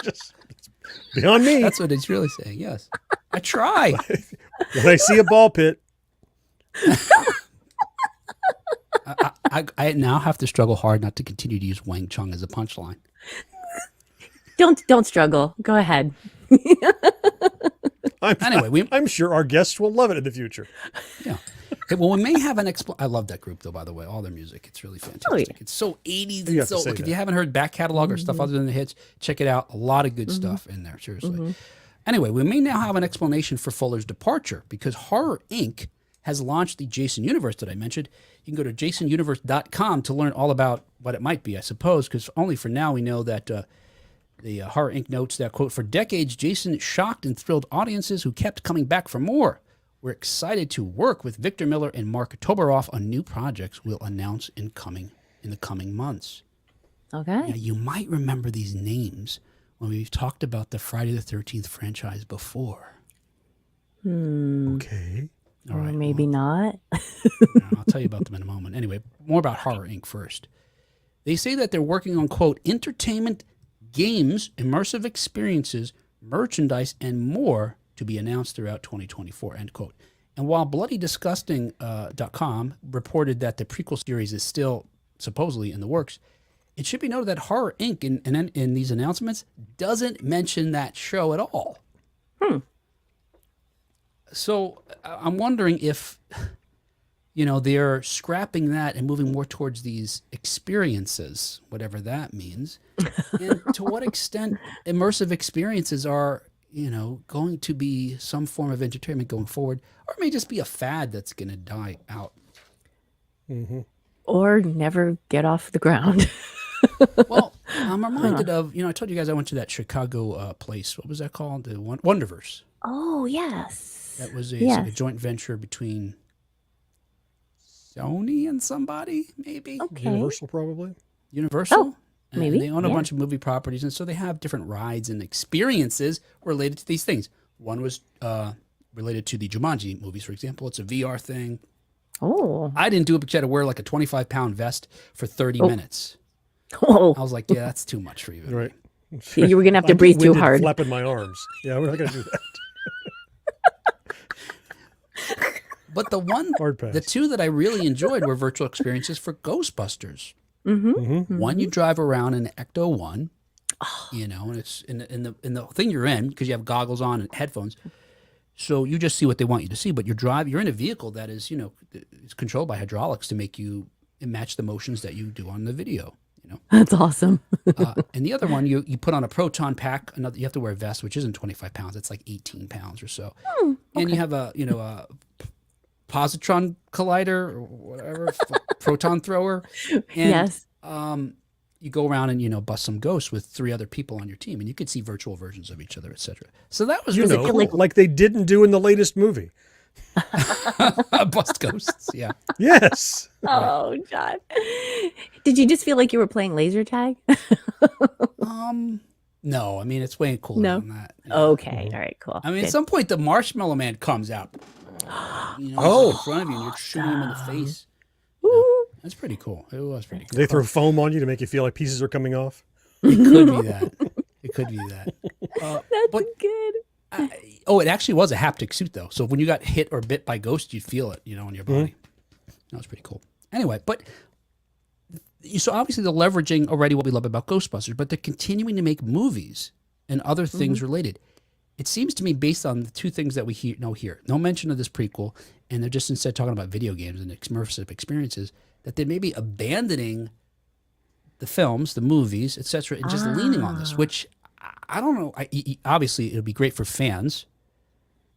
[SPEAKER 3] It's beyond me.
[SPEAKER 1] That's what it's really saying. Yes, I try.
[SPEAKER 3] When I see a ball pit,
[SPEAKER 1] I now have to struggle hard not to continue to use Wang Chung as a punchline.
[SPEAKER 2] Don't struggle. Go ahead.
[SPEAKER 3] I'm sure our guests will love it in the future.
[SPEAKER 1] Yeah. Okay, well, we may have an I love that group, though, by the way. All their music. It's really fantastic.
[SPEAKER 2] Oh, yeah.
[SPEAKER 1] It's so 80s.
[SPEAKER 3] You
[SPEAKER 1] And so, look, if
[SPEAKER 3] that.
[SPEAKER 1] you haven't heard back catalog or stuff other than the hits, check it out. A lot of good stuff in there, seriously. Anyway, we may now have an explanation for Fuller's departure because Horror Inc. has launched the Jason Universe that I mentioned. You can go to jasonuniverse.com to learn all about what it might be, I suppose, because only for now we know that the Horror Inc. notes that, quote, for decades, Jason shocked and thrilled audiences who kept coming back for more. We're excited to work with Victor Miller and Mark Toberoff on new projects we'll announce in the coming months.
[SPEAKER 2] Okay.
[SPEAKER 1] Now, you might remember these names when we've talked about the Friday the 13th franchise before.
[SPEAKER 3] Okay.
[SPEAKER 1] All right.
[SPEAKER 2] Maybe not.
[SPEAKER 1] I'll tell you about them in a moment. Anyway, more about Horror Inc. first. They say that they're working on, quote, entertainment, games, immersive experiences, merchandise, and more to be announced throughout 2024, end quote. And while BloodyDisgusting.com reported that the prequel series is still supposedly in the works, it should be noted that Horror Inc. in these announcements doesn't mention that show at all. So I'm wondering if, they're scrapping that and moving more towards these experiences, whatever that means. And to what extent immersive experiences are, going to be some form of entertainment going forward, or it may just be a fad that's going to die out.
[SPEAKER 2] Or never get off the ground.
[SPEAKER 1] Well, I'm reminded of, I told you guys I went to that Chicago place. What was that called? The Wonderverse.
[SPEAKER 2] Oh, yes.
[SPEAKER 1] That was a joint venture between Sony and somebody, maybe.
[SPEAKER 2] Okay.
[SPEAKER 3] Universal, probably.
[SPEAKER 1] Universal.
[SPEAKER 2] Oh, maybe.
[SPEAKER 1] And they own a bunch of movie properties, and so they have different rides and experiences related to these things. One was related to the Jumanji movies, for example. It's a VR thing.
[SPEAKER 2] Oh.
[SPEAKER 1] I didn't do it because you had to wear like a 25-pound vest for 30 minutes.
[SPEAKER 2] Oh.
[SPEAKER 1] I was like, yeah, that's too much for you.
[SPEAKER 3] Right.
[SPEAKER 2] You were going to have to breathe too hard.
[SPEAKER 3] Flapping my arms. Yeah, we're not going to do that.
[SPEAKER 1] But
[SPEAKER 3] Hard pass.
[SPEAKER 1] the two that I really enjoyed were virtual experiences for Ghostbusters.
[SPEAKER 2] Mm-hmm.
[SPEAKER 1] One, you drive around in Ecto One, and it's in the thing you're in because you have goggles on and headphones. So you just see what they want you to see, but you're in a vehicle that is, it's controlled by hydraulics to make you match the motions that you do on the video.
[SPEAKER 2] That's awesome.
[SPEAKER 1] And the other one, you put on a proton pack. You have to wear a vest, which isn't 25 pounds. It's like 18 pounds or so. And you have a positron collider or whatever, proton thrower. And,
[SPEAKER 2] Yes.
[SPEAKER 1] You go around and, bust some ghosts with 3 other people on your team, and you could see virtual versions of each other, etc. So that was really cool.
[SPEAKER 3] Like they didn't do in the latest movie.
[SPEAKER 1] Bust ghosts, yeah.
[SPEAKER 3] Yes.
[SPEAKER 2] Oh, John. Did you just feel like you were playing laser tag?
[SPEAKER 1] No, I mean, it's way cooler than that.
[SPEAKER 2] Okay. All right, cool.
[SPEAKER 1] I mean,
[SPEAKER 2] Good.
[SPEAKER 1] at some point, the Marshmallow Man comes out, in front of you, and you're shooting him in the face. That's pretty cool. It was pretty cool.
[SPEAKER 3] They throw foam on you to make you feel like pieces are coming off.
[SPEAKER 1] It could be that. It could be that.
[SPEAKER 2] That's good.
[SPEAKER 1] It actually was a haptic suit, though. So when you got hit or bit by ghosts, you'd feel it, on your body. That was pretty cool. Anyway, so obviously they're leveraging already what we love about Ghostbusters, but they're continuing to make movies and other things related. It seems to me, based on the two things that we know here, no mention of this prequel, and they're just instead talking about video games and immersive experiences, that they may be abandoning the films, the movies, etc., and just leaning on this, which I don't know. Obviously, it would be great for fans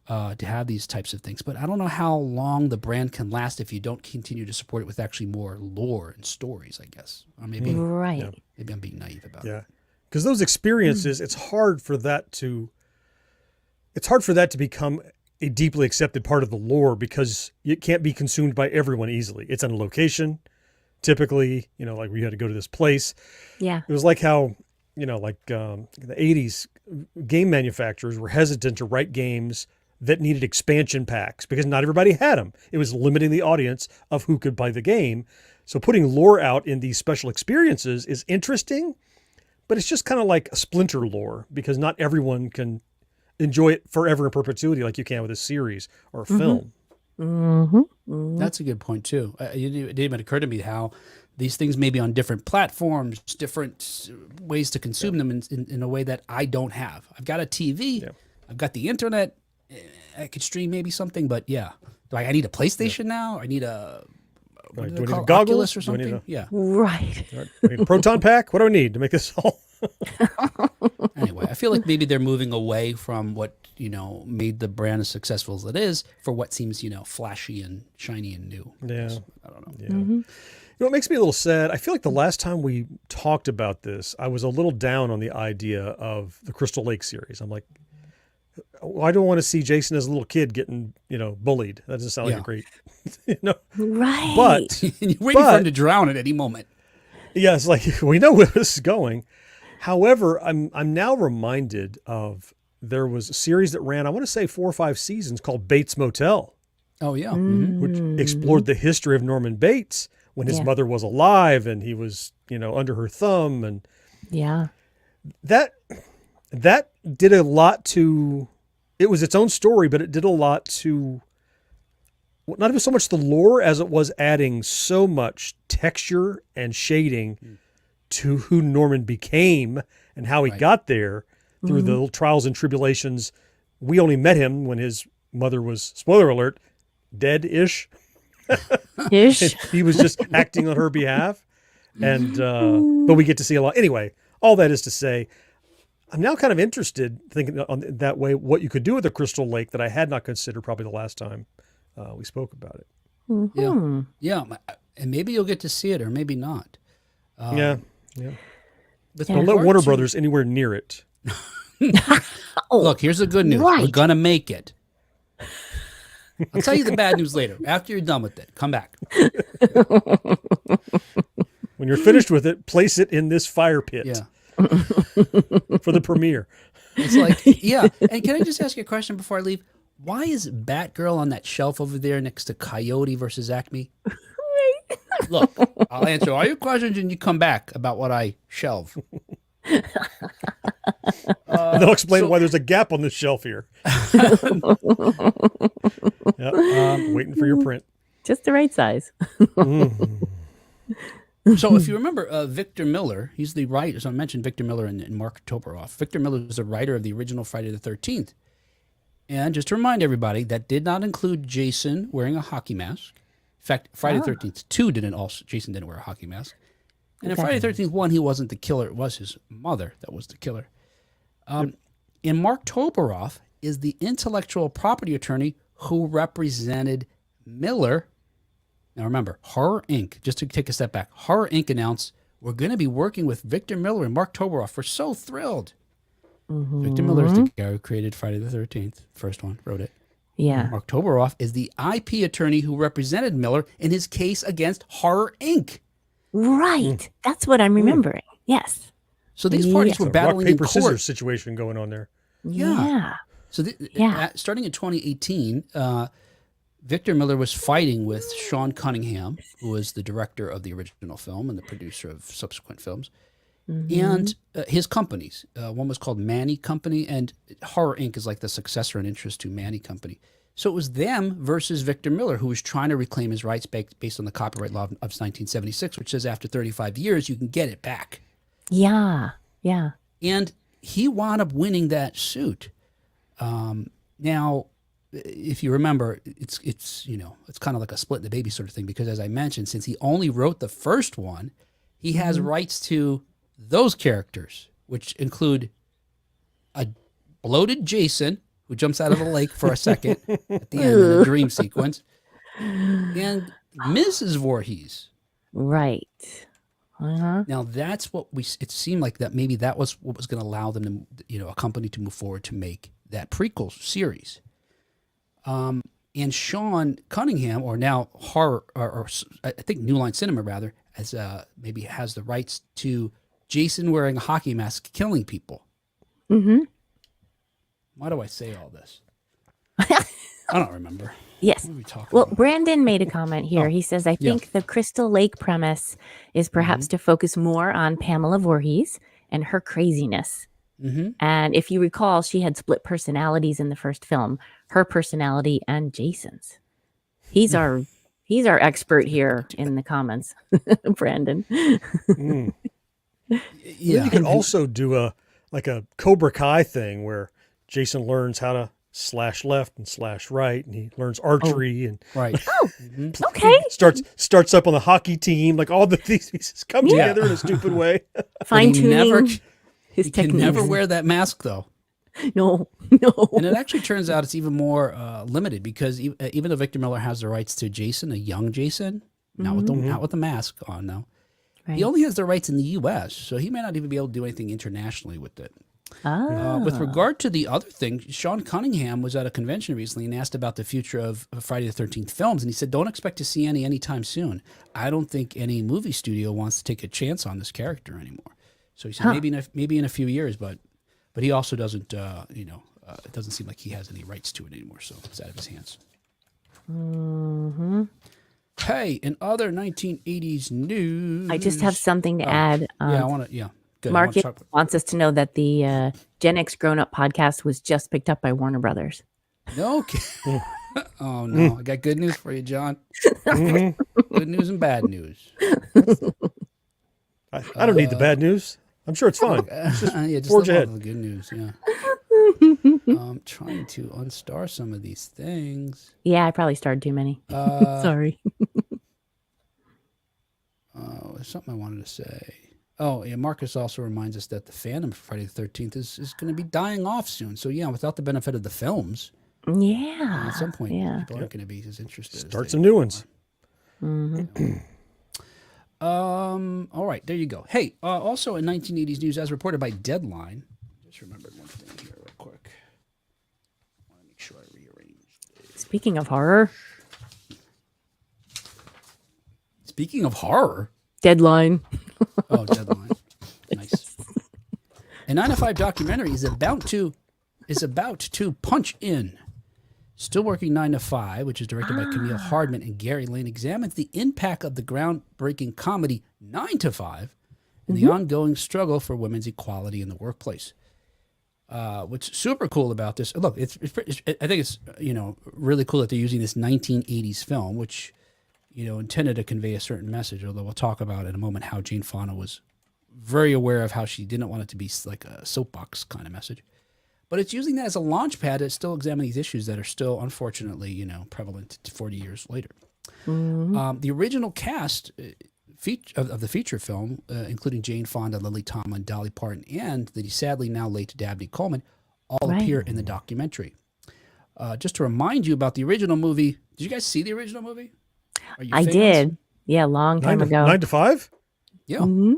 [SPEAKER 1] to have these types of things, but I don't know how long the brand can last if you don't continue to support it with actually more lore and stories, I guess. Or maybe, maybe I'm being naive about it.
[SPEAKER 3] Yeah, because those experiences, it's hard for that to become a deeply accepted part of the lore because it can't be consumed by everyone easily. It's on a location. typically, like we had to go to this place.
[SPEAKER 2] Yeah.
[SPEAKER 3] It was like how, like the 80s game manufacturers were hesitant to write games that needed expansion packs because not everybody had them. It was limiting the audience of who could play the game. So putting lore out in these special experiences is interesting, but it's just kind of like a splinter lore because not everyone can enjoy it forever in perpetuity like you can with a series or a film.
[SPEAKER 1] That's a good point too. It didn't even occur to me how these things may be on different platforms, different ways to consume them in a way that I don't have. I've got a TV, I've got the internet, I could stream maybe something, but yeah. Do I need a PlayStation now? I need a
[SPEAKER 3] do I need a goggles
[SPEAKER 1] Oculus or something?
[SPEAKER 2] Right.
[SPEAKER 3] Do I need a proton pack? What do I need to make this all?
[SPEAKER 1] Anyway, I feel like maybe they're moving away from what, made the brand as successful as it is for what seems, flashy and shiny and new.
[SPEAKER 3] Yeah.
[SPEAKER 1] I don't know.
[SPEAKER 3] Yeah. It makes me a little sad. I feel like the last time we talked about this, I was a little down on the idea of the Crystal Lake series. I'm like, I don't want to see Jason as a little kid getting, bullied. That doesn't sound like a great,
[SPEAKER 2] Right.
[SPEAKER 3] But
[SPEAKER 1] you're waiting for him to drown at any moment.
[SPEAKER 3] Yeah, it's like we know where this is going. However, I'm now reminded of there was a series that ran, I want to say 4 or 5 seasons called Bates Motel.
[SPEAKER 1] Oh yeah,
[SPEAKER 3] which explored the history of Norman Bates when his mother was alive and he was, under her thumb, and that did a lot to. It was its own story, but it did a lot to. Not even so much the lore as it was adding so much texture and shading to who Norman became and how he got there through the trials and tribulations. We only met him when his mother was, spoiler alert, dead-ish. He was just acting on her behalf. And but we get to see a lot. Anyway, all that is to say, I'm now kind of interested, thinking on that way, what you could do with the Crystal Lake that I had not considered probably the last time we spoke about it.
[SPEAKER 1] Yeah, and maybe you'll get to see it or maybe not.
[SPEAKER 3] Don't let Warner Brothers anywhere near it.
[SPEAKER 1] Look, here's the good news. We're going to make it. I'll tell you the bad news later. After you're done with it, come back.
[SPEAKER 3] When you're finished with it, place it in this fire pit for the premiere.
[SPEAKER 1] It's like, And can I just ask you a question before I leave? Why is Batgirl on that shelf over there next to Coyote versus Acme? Look, I'll answer all your questions and you come back about what I shelve.
[SPEAKER 3] They'll explain why there's a gap on the shelf here. Waiting for your print.
[SPEAKER 2] Just the right size.
[SPEAKER 1] So if you remember Victor Miller, he's the writer. So I mentioned Victor Miller and Mark Toberoff. Victor Miller was the writer of the original Friday the 13th. And just to remind everybody, that did not include Jason wearing a hockey mask. In fact, Friday the 13th 2 didn't also. Jason didn't wear a hockey mask. And in Friday the 13th 1, he wasn't the killer. It was his mother that was the killer. And Mark Toberoff is the intellectual property attorney who represented Miller. Now remember, Horror Inc., just to take a step back, Horror Inc. announced, we're going to be working with Victor Miller and Mark Toberoff. We're so thrilled. Victor Miller is the guy who created Friday the 13th, first one, wrote it.
[SPEAKER 2] Yeah.
[SPEAKER 1] Mark Toberoff is the IP attorney who represented Miller in his case against Horror Inc.
[SPEAKER 2] Right. That's what I'm remembering. Yes.
[SPEAKER 1] So these parties were battling
[SPEAKER 3] rock, paper,
[SPEAKER 1] in court.
[SPEAKER 3] scissors situation going on there.
[SPEAKER 2] Yeah.
[SPEAKER 1] So starting in 2018, Victor Miller was fighting with Sean Cunningham, who was the director of the original film and the producer of subsequent films, and his companies. One was called Manny Company, and Horror Inc. is like the successor in interest to Manny Company. So it was them versus Victor Miller, who was trying to reclaim his rights based on the copyright law of 1976, which says after 35 years, you can get it back.
[SPEAKER 2] Yeah. Yeah.
[SPEAKER 1] And he wound up winning that suit. Now, if you remember, it's kind of like a split the baby sort of thing, because as I mentioned, since he only wrote the first one, he has rights to those characters, which include a bloated Jason who jumps out of the lake for a second at the end of the dream sequence, and Mrs. Voorhees.
[SPEAKER 2] Right.
[SPEAKER 1] Now that's what it seemed like that maybe that was what was going to allow them to, a company to move forward to make that prequel series. And Sean Cunningham, or now Horror, or I think New Line Cinema rather, as maybe has the rights to Jason wearing a hockey mask killing people.
[SPEAKER 2] Mm-hmm.
[SPEAKER 1] Why do I say all this? I don't remember.
[SPEAKER 2] Yes.
[SPEAKER 1] What are we talking
[SPEAKER 2] Well,
[SPEAKER 1] about?
[SPEAKER 2] Brandon made a comment here.
[SPEAKER 1] Oh,
[SPEAKER 2] He says, I
[SPEAKER 1] yeah.
[SPEAKER 2] think the Crystal Lake premise is perhaps to focus more on Pamela Voorhees and her craziness.
[SPEAKER 1] Mm-hmm.
[SPEAKER 2] And if you recall, she had split personalities in the first film, her personality and Jason's. He's our expert here in the comments, Brandon.
[SPEAKER 3] Mm.
[SPEAKER 1] Yeah.
[SPEAKER 3] You could also do a Cobra Kai thing where Jason learns how to slash left and slash right, and he learns archery and
[SPEAKER 1] Right. Mm-hmm.
[SPEAKER 2] Okay.
[SPEAKER 3] starts up on the hockey team. Like all these pieces come together in a stupid way.
[SPEAKER 2] Fine
[SPEAKER 1] never-
[SPEAKER 2] tuning his
[SPEAKER 1] He can
[SPEAKER 2] techniques.
[SPEAKER 1] never wear that mask, though.
[SPEAKER 2] No.
[SPEAKER 1] And it actually turns out it's even more limited because even though Victor Miller has the rights to Jason, a young Jason, not with the mask on, though,
[SPEAKER 2] Right.
[SPEAKER 1] he only has the rights in the U.S., so he may not even be able to do anything internationally with it. With regard to the other thing, Sean Cunningham was at a convention recently and asked about the future of Friday the 13th films, and he said, don't expect to see any anytime soon. I don't think any movie studio wants to take a chance on this character anymore. So he said maybe in a few years, but he also doesn't, it doesn't seem like he has any rights to it anymore, so it's out of his hands.
[SPEAKER 2] Mm-hmm.
[SPEAKER 1] Hey, in other 1980s news...
[SPEAKER 2] I just have something to add.
[SPEAKER 1] I want to, good.
[SPEAKER 2] Marcus wants us to know that the Gen X Grown Up podcast was just picked up by Warner Brothers.
[SPEAKER 1] No. Oh, no. I got good news for you, John. Good news and bad news.
[SPEAKER 3] I don't need the bad news. I'm sure it's fine.
[SPEAKER 1] Just
[SPEAKER 3] forge
[SPEAKER 1] love all
[SPEAKER 3] ahead.
[SPEAKER 1] the good news, yeah. I'm trying to unstar some of these things.
[SPEAKER 2] Yeah, I probably started too many. Sorry.
[SPEAKER 1] There's something I wanted to say. Oh, yeah, Marcus also reminds us that the fandom for Friday the 13th is going to be dying off soon. So, yeah, without the benefit of the films,
[SPEAKER 2] Yeah.
[SPEAKER 1] at some point,
[SPEAKER 2] Yeah.
[SPEAKER 1] people aren't going to be as interested.
[SPEAKER 3] Start some new ones.
[SPEAKER 2] Mm-hmm.
[SPEAKER 1] All right, there you go. Hey, also in 1980s news, as reported by Deadline, just remembered one thing here real quick. I want to make sure I rearrange.
[SPEAKER 2] Speaking of horror,
[SPEAKER 1] Speaking of horror,
[SPEAKER 2] Deadline.
[SPEAKER 1] oh, Deadline, nice. A 9 to 5 documentary is about to punch in. Still Working 9 to 5, which is directed by Camille Hardman and Gary Lane, examines the impact of the groundbreaking comedy 9 to 5 and the ongoing struggle for women's equality in the workplace. What's super cool about this? Look, I think it's really cool that they're using this 1980s film, which intended to convey a certain message. Although we'll talk about in a moment how Jane Fonda was very aware of how she didn't want it to be like a soapbox kind of message. But it's using that as a launch pad to still examine these issues that are still, unfortunately, prevalent 40 years later. The original cast of the feature film, including Jane Fonda, Lily Tomlin, Dolly Parton, and the sadly now late Dabney Coleman, all appear in the documentary. Just to remind you about the original movie, did you guys see the original movie? Are you
[SPEAKER 2] I
[SPEAKER 1] fans?
[SPEAKER 2] did. Yeah, long time ago.
[SPEAKER 3] 9 to 5?
[SPEAKER 1] Yeah.
[SPEAKER 2] Mhm.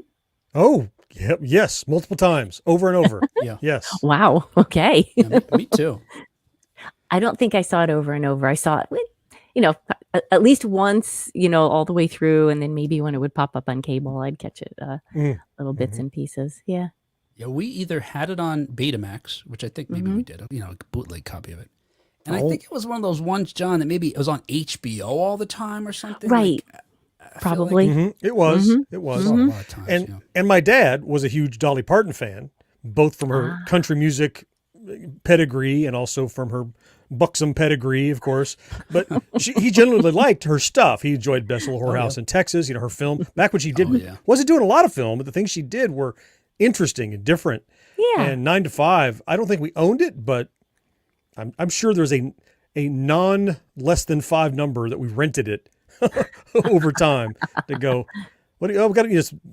[SPEAKER 3] Oh, yes, multiple times, over and over.
[SPEAKER 1] Yeah.
[SPEAKER 3] Yes.
[SPEAKER 2] Wow. Okay.
[SPEAKER 1] Yeah, me too.
[SPEAKER 2] I don't think I saw it over and over. I saw it, at least once, all the way through. And then maybe when it would pop up on cable, I'd catch it little bits and pieces. Yeah.
[SPEAKER 1] Yeah, we either had it on Betamax, which I think maybe we did, like a bootleg copy of it. And I think it was one of those ones, John, that maybe it was on HBO all the time or something.
[SPEAKER 2] Right. Probably.
[SPEAKER 3] It was. It was.
[SPEAKER 1] A lot of times,
[SPEAKER 3] And my dad was a huge Dolly Parton fan, both from her country music pedigree and also from her buxom pedigree, of course. But he generally liked her stuff. He enjoyed Best Little Whorehouse in Texas, her film. Back when she wasn't doing a lot of film, but the things she did were interesting and different.
[SPEAKER 2] Yeah.
[SPEAKER 3] And 9 to 5, I don't think we owned it, but I'm sure there's a non less than 5 number that we rented it over time to go, we got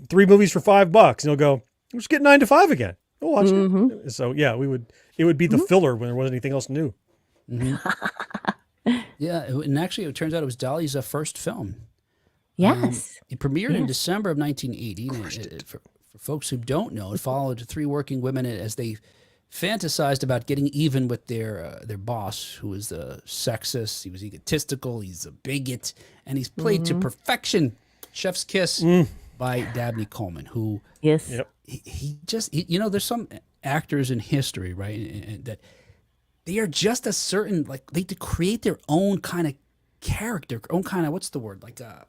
[SPEAKER 3] 3 movies for $5. And he'll go, we'll just get 9 to 5 again. We'll watch it. So yeah, it would be the filler when there wasn't anything else new.
[SPEAKER 1] Yeah, and actually it turns out it was Dolly's first film.
[SPEAKER 2] Yes.
[SPEAKER 1] It premiered in December of 1980. And for folks who don't know, it followed 3 working women as they fantasized about getting even with their boss, who was the sexist. He was egotistical. He's a bigot, and he's played to perfection Chef's Kiss by Dabney Coleman, who
[SPEAKER 2] Yes.
[SPEAKER 3] Yep.
[SPEAKER 1] there's some actors in history, right, and that they are just a certain, like, they create their own kind of character, own kind of, what's the word, like not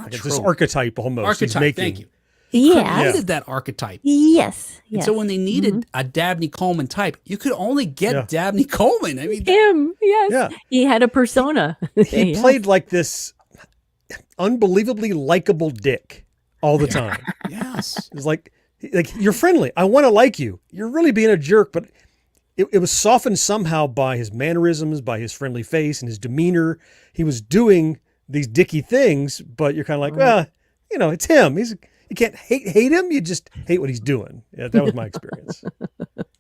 [SPEAKER 3] It's this
[SPEAKER 1] trope.
[SPEAKER 3] archetype almost. He's
[SPEAKER 1] Archetype,
[SPEAKER 3] making.
[SPEAKER 1] thank you.
[SPEAKER 2] Yes.
[SPEAKER 1] Created that archetype.
[SPEAKER 2] Yes.
[SPEAKER 1] And
[SPEAKER 2] Yes.
[SPEAKER 1] so when they needed a Dabney Coleman type, you could only get Dabney Coleman. I mean,
[SPEAKER 2] Him. Yes.
[SPEAKER 3] Yeah.
[SPEAKER 2] He had a persona.
[SPEAKER 3] He
[SPEAKER 2] Yes.
[SPEAKER 3] played like this unbelievably likable dick all the time.
[SPEAKER 1] yes.
[SPEAKER 3] It's like you're friendly. I want to like you. You're really being a jerk, but it was softened somehow by his mannerisms, by his friendly face and his demeanor. He was doing these dicky things, but you're kind of like, well, it's him. You can't hate him. You just hate what he's doing. Yeah, that was my experience.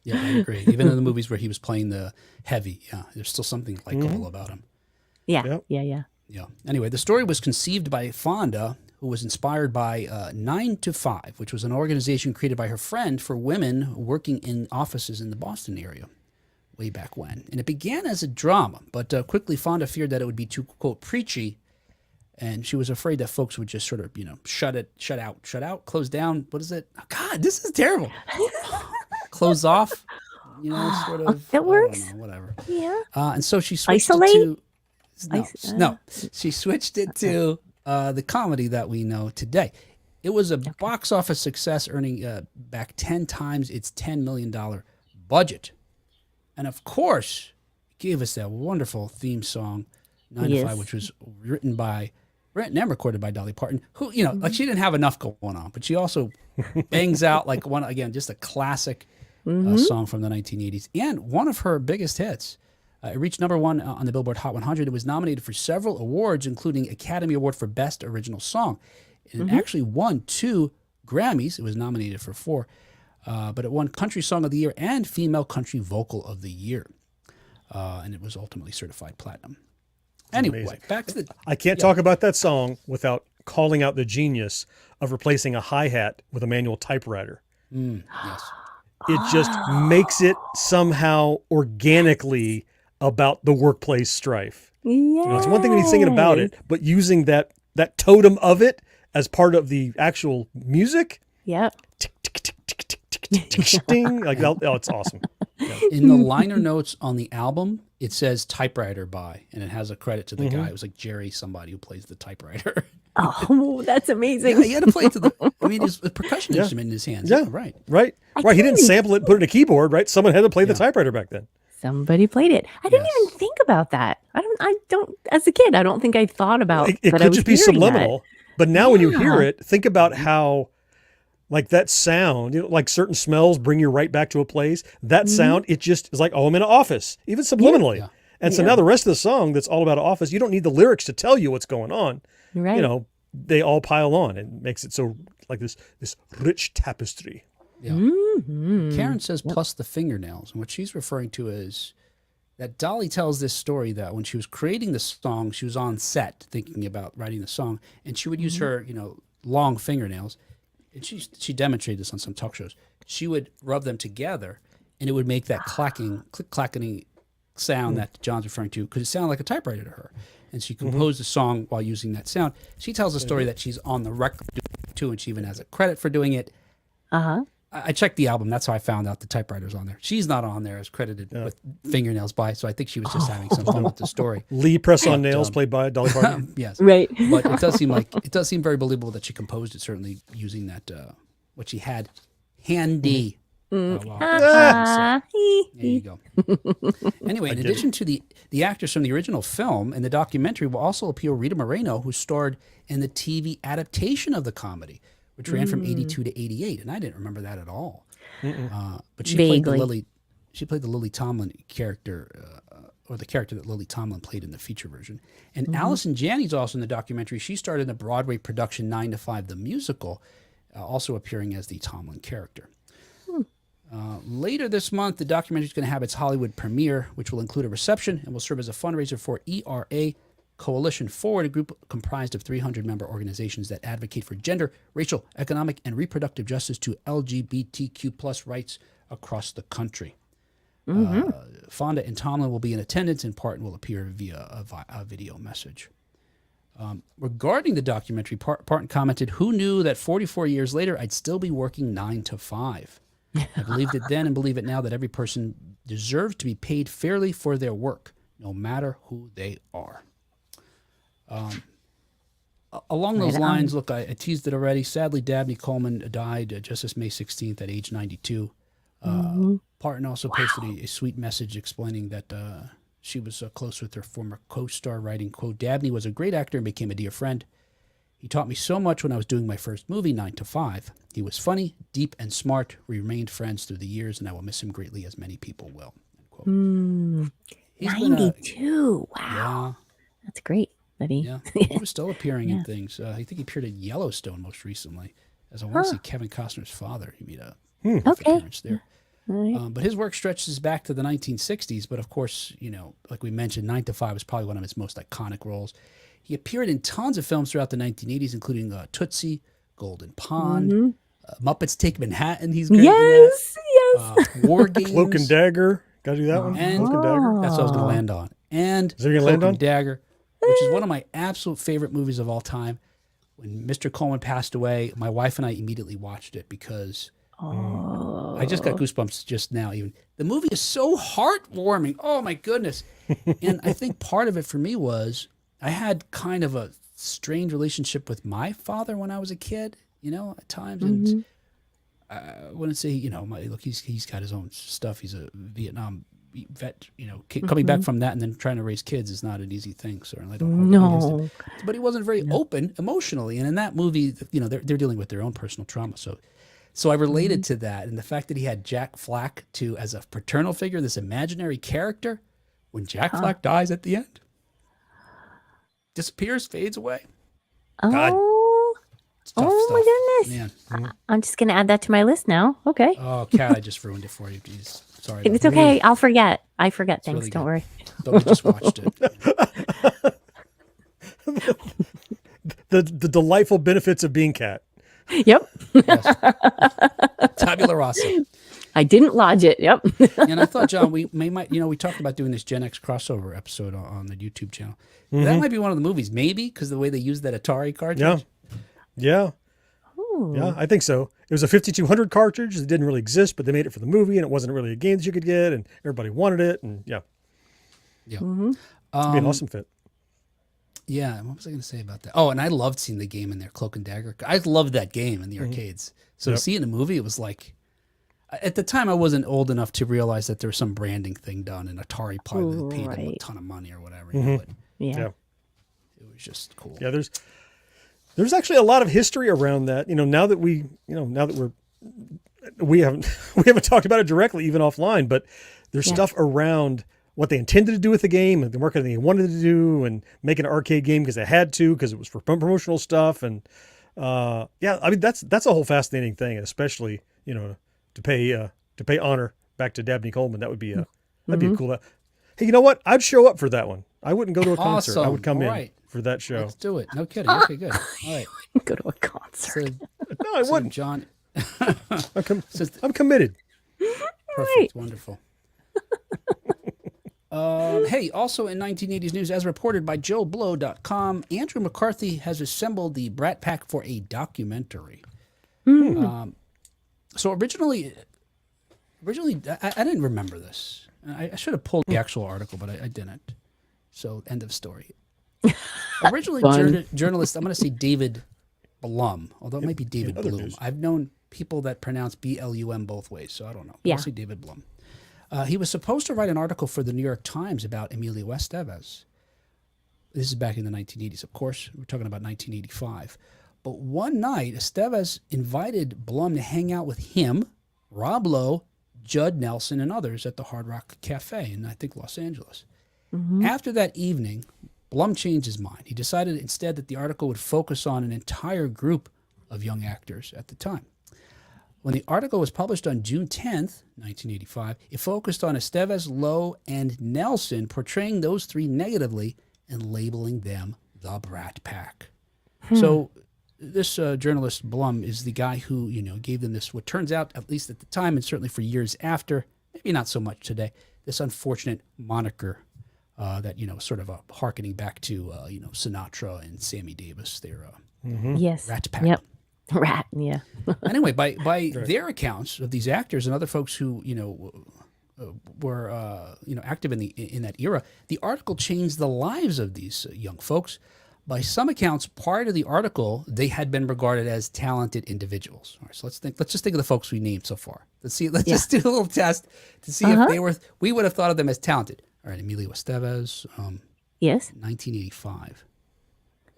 [SPEAKER 1] Yeah, I agree. Even in the movies where he was playing the heavy, there's still something likable about him.
[SPEAKER 2] Yeah.
[SPEAKER 3] Yep.
[SPEAKER 2] Yeah.
[SPEAKER 1] Yeah. Anyway, the story was conceived by Fonda, who was inspired by 9 to 5, which was an organization created by her friend for women working in offices in the Boston area way back when. And it began as a drama, but quickly Fonda feared that it would be too, quote, preachy. And she was afraid that folks would just sort of, shut out, close down. What is it? Oh, God, this is terrible. Close off, sort of.
[SPEAKER 2] That works.
[SPEAKER 1] I don't know, whatever.
[SPEAKER 2] Yeah.
[SPEAKER 1] And so she switched
[SPEAKER 2] Isolate?
[SPEAKER 1] it to she switched it to the comedy that we know today. It was a box office success, earning back 10 times its $10 million budget. And of course, it gave us that wonderful theme song, 9 to 5, which was written and recorded by Dolly Parton, who, like, she didn't have enough going on, but she also bangs out like just a classic song from the 1980s and one of her biggest hits. It reached number 1 on the Billboard Hot 100. It was nominated for several awards, including Academy Award for Best Original Song. And it actually won 2 Grammys. It was nominated for 4, but it won Country Song of the Year and Female Country Vocal of the Year. And it was ultimately certified platinum. Anyway,
[SPEAKER 3] amazing.
[SPEAKER 1] back to the...
[SPEAKER 3] I can't talk about that song without calling out the genius of replacing a hi-hat with a manual typewriter.
[SPEAKER 1] Yes.
[SPEAKER 3] It just makes it somehow organically about the workplace strife.
[SPEAKER 2] Yeah.
[SPEAKER 3] It's one thing when he's singing about it, but using that totem of it as part of the actual music.
[SPEAKER 2] Yep.
[SPEAKER 3] Tick, tick, tick, tick, tick, tick, tick, tick, ding. Like, it's awesome. Yeah.
[SPEAKER 1] In the liner notes on the album, it says typewriter by, and it has a credit to the guy. It was like Jerry somebody who plays the typewriter.
[SPEAKER 2] Oh, that's amazing.
[SPEAKER 1] Yeah, he had to play to his a percussion instrument in his hands.
[SPEAKER 3] Yeah.
[SPEAKER 1] Right.
[SPEAKER 3] Right. He didn't sample it, put it in a keyboard, right? Someone had to play the typewriter back then.
[SPEAKER 2] Somebody played it. I didn't even think about that. I don't, as a kid, I don't think I thought about
[SPEAKER 3] It
[SPEAKER 2] that.
[SPEAKER 3] could just be subliminal. But now when you hear it, think about how, like, that sound, like certain smells bring you right back to a place. That sound, it just is like, I'm in an office, even subliminally.
[SPEAKER 1] Yeah.
[SPEAKER 3] And so now the rest of the song that's all about an office, you don't need the lyrics to tell you what's going on.
[SPEAKER 2] Right.
[SPEAKER 3] They all pile on and makes it so like this rich tapestry.
[SPEAKER 1] Yeah. Karen says plus the fingernails. And what she's referring to is that Dolly tells this story that when she was creating the song, she was on set thinking about writing the song, and she would use her, long fingernails. And she demonstrated this on some talk shows. She would rub them together, and it would make that clacking sound that John's referring to, because it sounded like a typewriter to her. And she composed a song while using that sound. She tells a story that she's on the record doing it too, and she even has a credit for doing it. I checked the album. That's how I found out the typewriter's on there. She's not on there as credited with fingernails by, so I think she was just having some fun with the story.
[SPEAKER 3] Lee Press-On Nails, played by Dolly Parton.
[SPEAKER 1] Yes.
[SPEAKER 2] Right.
[SPEAKER 1] But it does seem very believable that she composed it, certainly using that, what she had handy. There you go. Anyway, in addition to the actors from the original film, in the documentary will also appear Rita Moreno, who starred in the TV adaptation of the comedy, which ran from 82 to 88, and I didn't remember that at all. But she played the Lily Tomlin character, or the character that Lily Tomlin played in the feature version. And Allison Janney's also in the documentary. She starred in the Broadway production 9 to 5, the musical, also appearing as the Tomlin character. Later this month, the documentary is going to have its Hollywood premiere, which will include a reception and will serve as a fundraiser for ERA Coalition Forward, a group comprised of 300 member organizations that advocate for gender, racial, economic, and reproductive justice to LGBTQ plus rights across the country. Fonda and Tomlin will be in attendance, and Parton will appear via a video message. Regarding the documentary, Parton commented, "Who knew that 44 years later I'd still be working 9 to 5? I believed it then and believe it now that every person deserves to be paid fairly for their work, no matter who they are." Along those lines, look, I teased it already. Sadly, Dabney Coleman died just this May 16th at age 92. Parton also posted a sweet message explaining that she was close with her former co-star, writing, quote, "Dabney was a great actor and became a dear friend. He taught me so much when I was doing my first movie, 9 to 5. He was funny, deep, and smart. We remained friends through the years, and I will miss him greatly, as many people will." End quote. He's
[SPEAKER 2] 92. Wow.
[SPEAKER 1] Yeah.
[SPEAKER 2] That's great, buddy.
[SPEAKER 1] Yeah, he was still appearing in things. I think he appeared in Yellowstone most recently, as I want to see Kevin Costner's father. He made a appearance there. But his work stretches back to the 1960s. But of course, like we mentioned, 9 to 5 was probably one of his most iconic roles. He appeared in tons of films throughout the 1980s, including Tootsie, Golden Pond, Muppets Take Manhattan. He's great in that. War Games.
[SPEAKER 3] Cloak and Dagger. Got to do that one?
[SPEAKER 1] And
[SPEAKER 3] Cloak and Dagger.
[SPEAKER 1] That's what I was going to land on. And
[SPEAKER 3] Is there gonna
[SPEAKER 1] Cloak
[SPEAKER 3] land on?
[SPEAKER 1] and Dagger, which is one of my absolute favorite movies of all time. When Mr. Coleman passed away, my wife and I immediately watched it because I just got goosebumps just now. Even the movie is so heartwarming. Oh my goodness! And I think part of it for me was I had kind of a strange relationship with my father when I was a kid. At times, and I wouldn't say look, he's got his own stuff. He's a Vietnam vet. Coming back from that and then trying to raise kids is not an easy thing. Certainly, I don't know. But he wasn't very open emotionally, and in that movie, they're dealing with their own personal trauma. So I related to that, and the fact that he had Jack Flack as a paternal figure, this imaginary character, when Jack Flack dies at the end, disappears, fades away.
[SPEAKER 3] God.
[SPEAKER 1] It's tough stuff.
[SPEAKER 2] My goodness.
[SPEAKER 1] Man.
[SPEAKER 2] I'm just going to add that to my list now. Okay.
[SPEAKER 1] Oh, Kat, I just ruined it for you. Jeez. Sorry.
[SPEAKER 2] It's okay. I'll forget. I forget things.
[SPEAKER 1] really
[SPEAKER 2] Don't
[SPEAKER 1] good.
[SPEAKER 2] worry.
[SPEAKER 1] We just watched it.
[SPEAKER 3] The delightful benefits of being Kat.
[SPEAKER 2] Yep.
[SPEAKER 1] Yes. Tabula rasa.
[SPEAKER 2] I didn't lodge it. Yep.
[SPEAKER 1] And I thought, John, we talked about doing this Gen X crossover episode on the YouTube channel. That might be one of the movies, maybe, because the way they used that Atari cartridge.
[SPEAKER 3] Yeah.
[SPEAKER 2] Ooh.
[SPEAKER 3] Yeah, I think so. It was a 5200 cartridge that didn't really exist, but they made it for the movie, and it wasn't really a game that you could get, and everybody wanted it, and
[SPEAKER 1] Yeah.
[SPEAKER 3] it'd be an awesome fit.
[SPEAKER 1] Yeah, what was I going to say about that? Oh, and I loved seeing the game in there, Cloak and Dagger. I loved that game in the arcades. So to see it in a movie, it was like, at the time I wasn't old enough to realize that there was some branding thing done, and Atari probably paid them a ton of money or whatever. But
[SPEAKER 2] Yeah.
[SPEAKER 1] it was just cool.
[SPEAKER 3] Yeah, there's actually a lot of history around that. Now that we haven't talked about it directly, even offline, but there's stuff around what they intended to do with the game and the marketing they wanted to do and make an arcade game because they had to, because it was for promotional stuff. And I mean, that's a whole fascinating thing, especially, to pay honor back to Dabney Coleman. That would be that'd be a cool. Hey, you know what? I'd show up for that one. I wouldn't go to a concert. I would come in for that show.
[SPEAKER 1] Let's do it. No kidding. Okay, good. All right.
[SPEAKER 2] Go to a concert.
[SPEAKER 3] No, I wouldn't.
[SPEAKER 1] John.
[SPEAKER 3] I'm committed.
[SPEAKER 1] Perfect. Wonderful. Hey, also in 1980s news, as reported by JoeBlow.com, Andrew McCarthy has assembled the Brat Pack for a documentary. So originally, I didn't remember this. I should have pulled the actual article, but I didn't. So end of story. Originally, journalist, I'm going to say David Blum, although it might be David Bloom.
[SPEAKER 3] news.
[SPEAKER 1] I've known people that pronounce B-L-U-M both ways, so I don't know.
[SPEAKER 2] Yeah.
[SPEAKER 1] I'll say David Blum. He was supposed to write an article for the New York Times about Emilio Estevez. This is back in the 1980s, of course. We're talking about 1985. But one night, Estevez invited Blum to hang out with him, Rob Lowe, Judd Nelson, and others at the Hard Rock Cafe in, I think, Los Angeles. After that evening, Blum changed his mind. He decided instead that the article would focus on an entire group of young actors at the time. When the article was published on June 10th, 1985, it focused on Estevez, Lowe, and Nelson, portraying those three negatively and labeling them the Brat Pack. So this journalist, Blum, is the guy who, gave them this, what turns out, at least at the time, and certainly for years after, maybe not so much today, this unfortunate moniker that, sort of hearkening back to, Sinatra and Sammy Davis, their
[SPEAKER 2] Yes.
[SPEAKER 1] Rat Pack.
[SPEAKER 2] Yep. Rat. Yeah.
[SPEAKER 1] Anyway, by their accounts of these actors and other folks who, were active in that era, the article changed the lives of these young folks. By some accounts, prior to the article, they had been regarded as talented individuals. All right, so let's just think of the folks we named so far. Let's just do a little test to see if we would have thought of them as talented. All right, Emilio Estevez,
[SPEAKER 2] Yes.
[SPEAKER 1] 1985.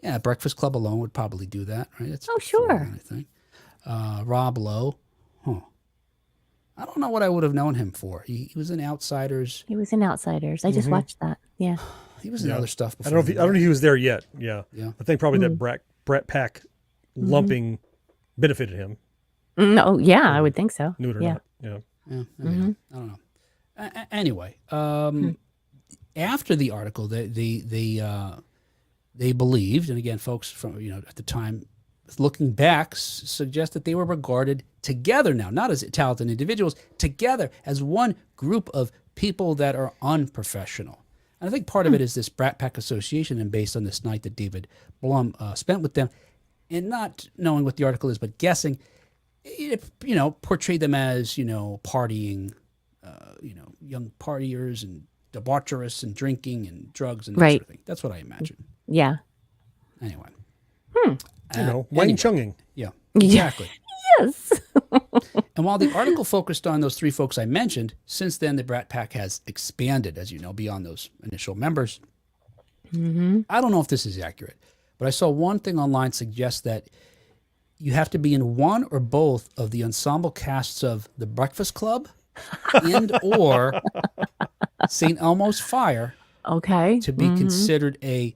[SPEAKER 1] Yeah, Breakfast Club alone would probably do that, right? That's
[SPEAKER 2] Sure.
[SPEAKER 1] I think. Rob Lowe. I don't know what I would have known him for. He was in Outsiders.
[SPEAKER 2] He was in Outsiders. I just watched that. Yeah.
[SPEAKER 1] He was in other stuff
[SPEAKER 3] I
[SPEAKER 1] before.
[SPEAKER 3] don't know if he was there yet. Yeah.
[SPEAKER 1] Yeah.
[SPEAKER 3] I think probably that Brat Pack lumping benefited him.
[SPEAKER 2] No, yeah, I would think so.
[SPEAKER 3] Knew it or
[SPEAKER 2] Yeah.
[SPEAKER 3] not. Yeah.
[SPEAKER 1] Yeah, maybe not. I don't know. Anyway, after the article, they believed, and again, folks from at the time, looking back, suggest that they were regarded together now, not as talented individuals, together as one group of people that are unprofessional. And I think part of it is this Brat Pack association, and based on this night that David Blum spent with them, and not knowing what the article is, but guessing, it portrayed them as partying, young partiers and debaucherists and drinking and drugs and that sort of thing. That's what I imagine.
[SPEAKER 2] Yeah.
[SPEAKER 1] Anyway.
[SPEAKER 3] Wang Chunging.
[SPEAKER 1] Yeah, exactly.
[SPEAKER 2] Yes.
[SPEAKER 1] And while the article focused on those three folks I mentioned, since then the Brat Pack has expanded, as you know, beyond those initial members. I don't know if this is accurate, but I saw one thing online suggest that you have to be in one or both of the ensemble casts of The Breakfast Club and or St. Elmo's Fire to be considered a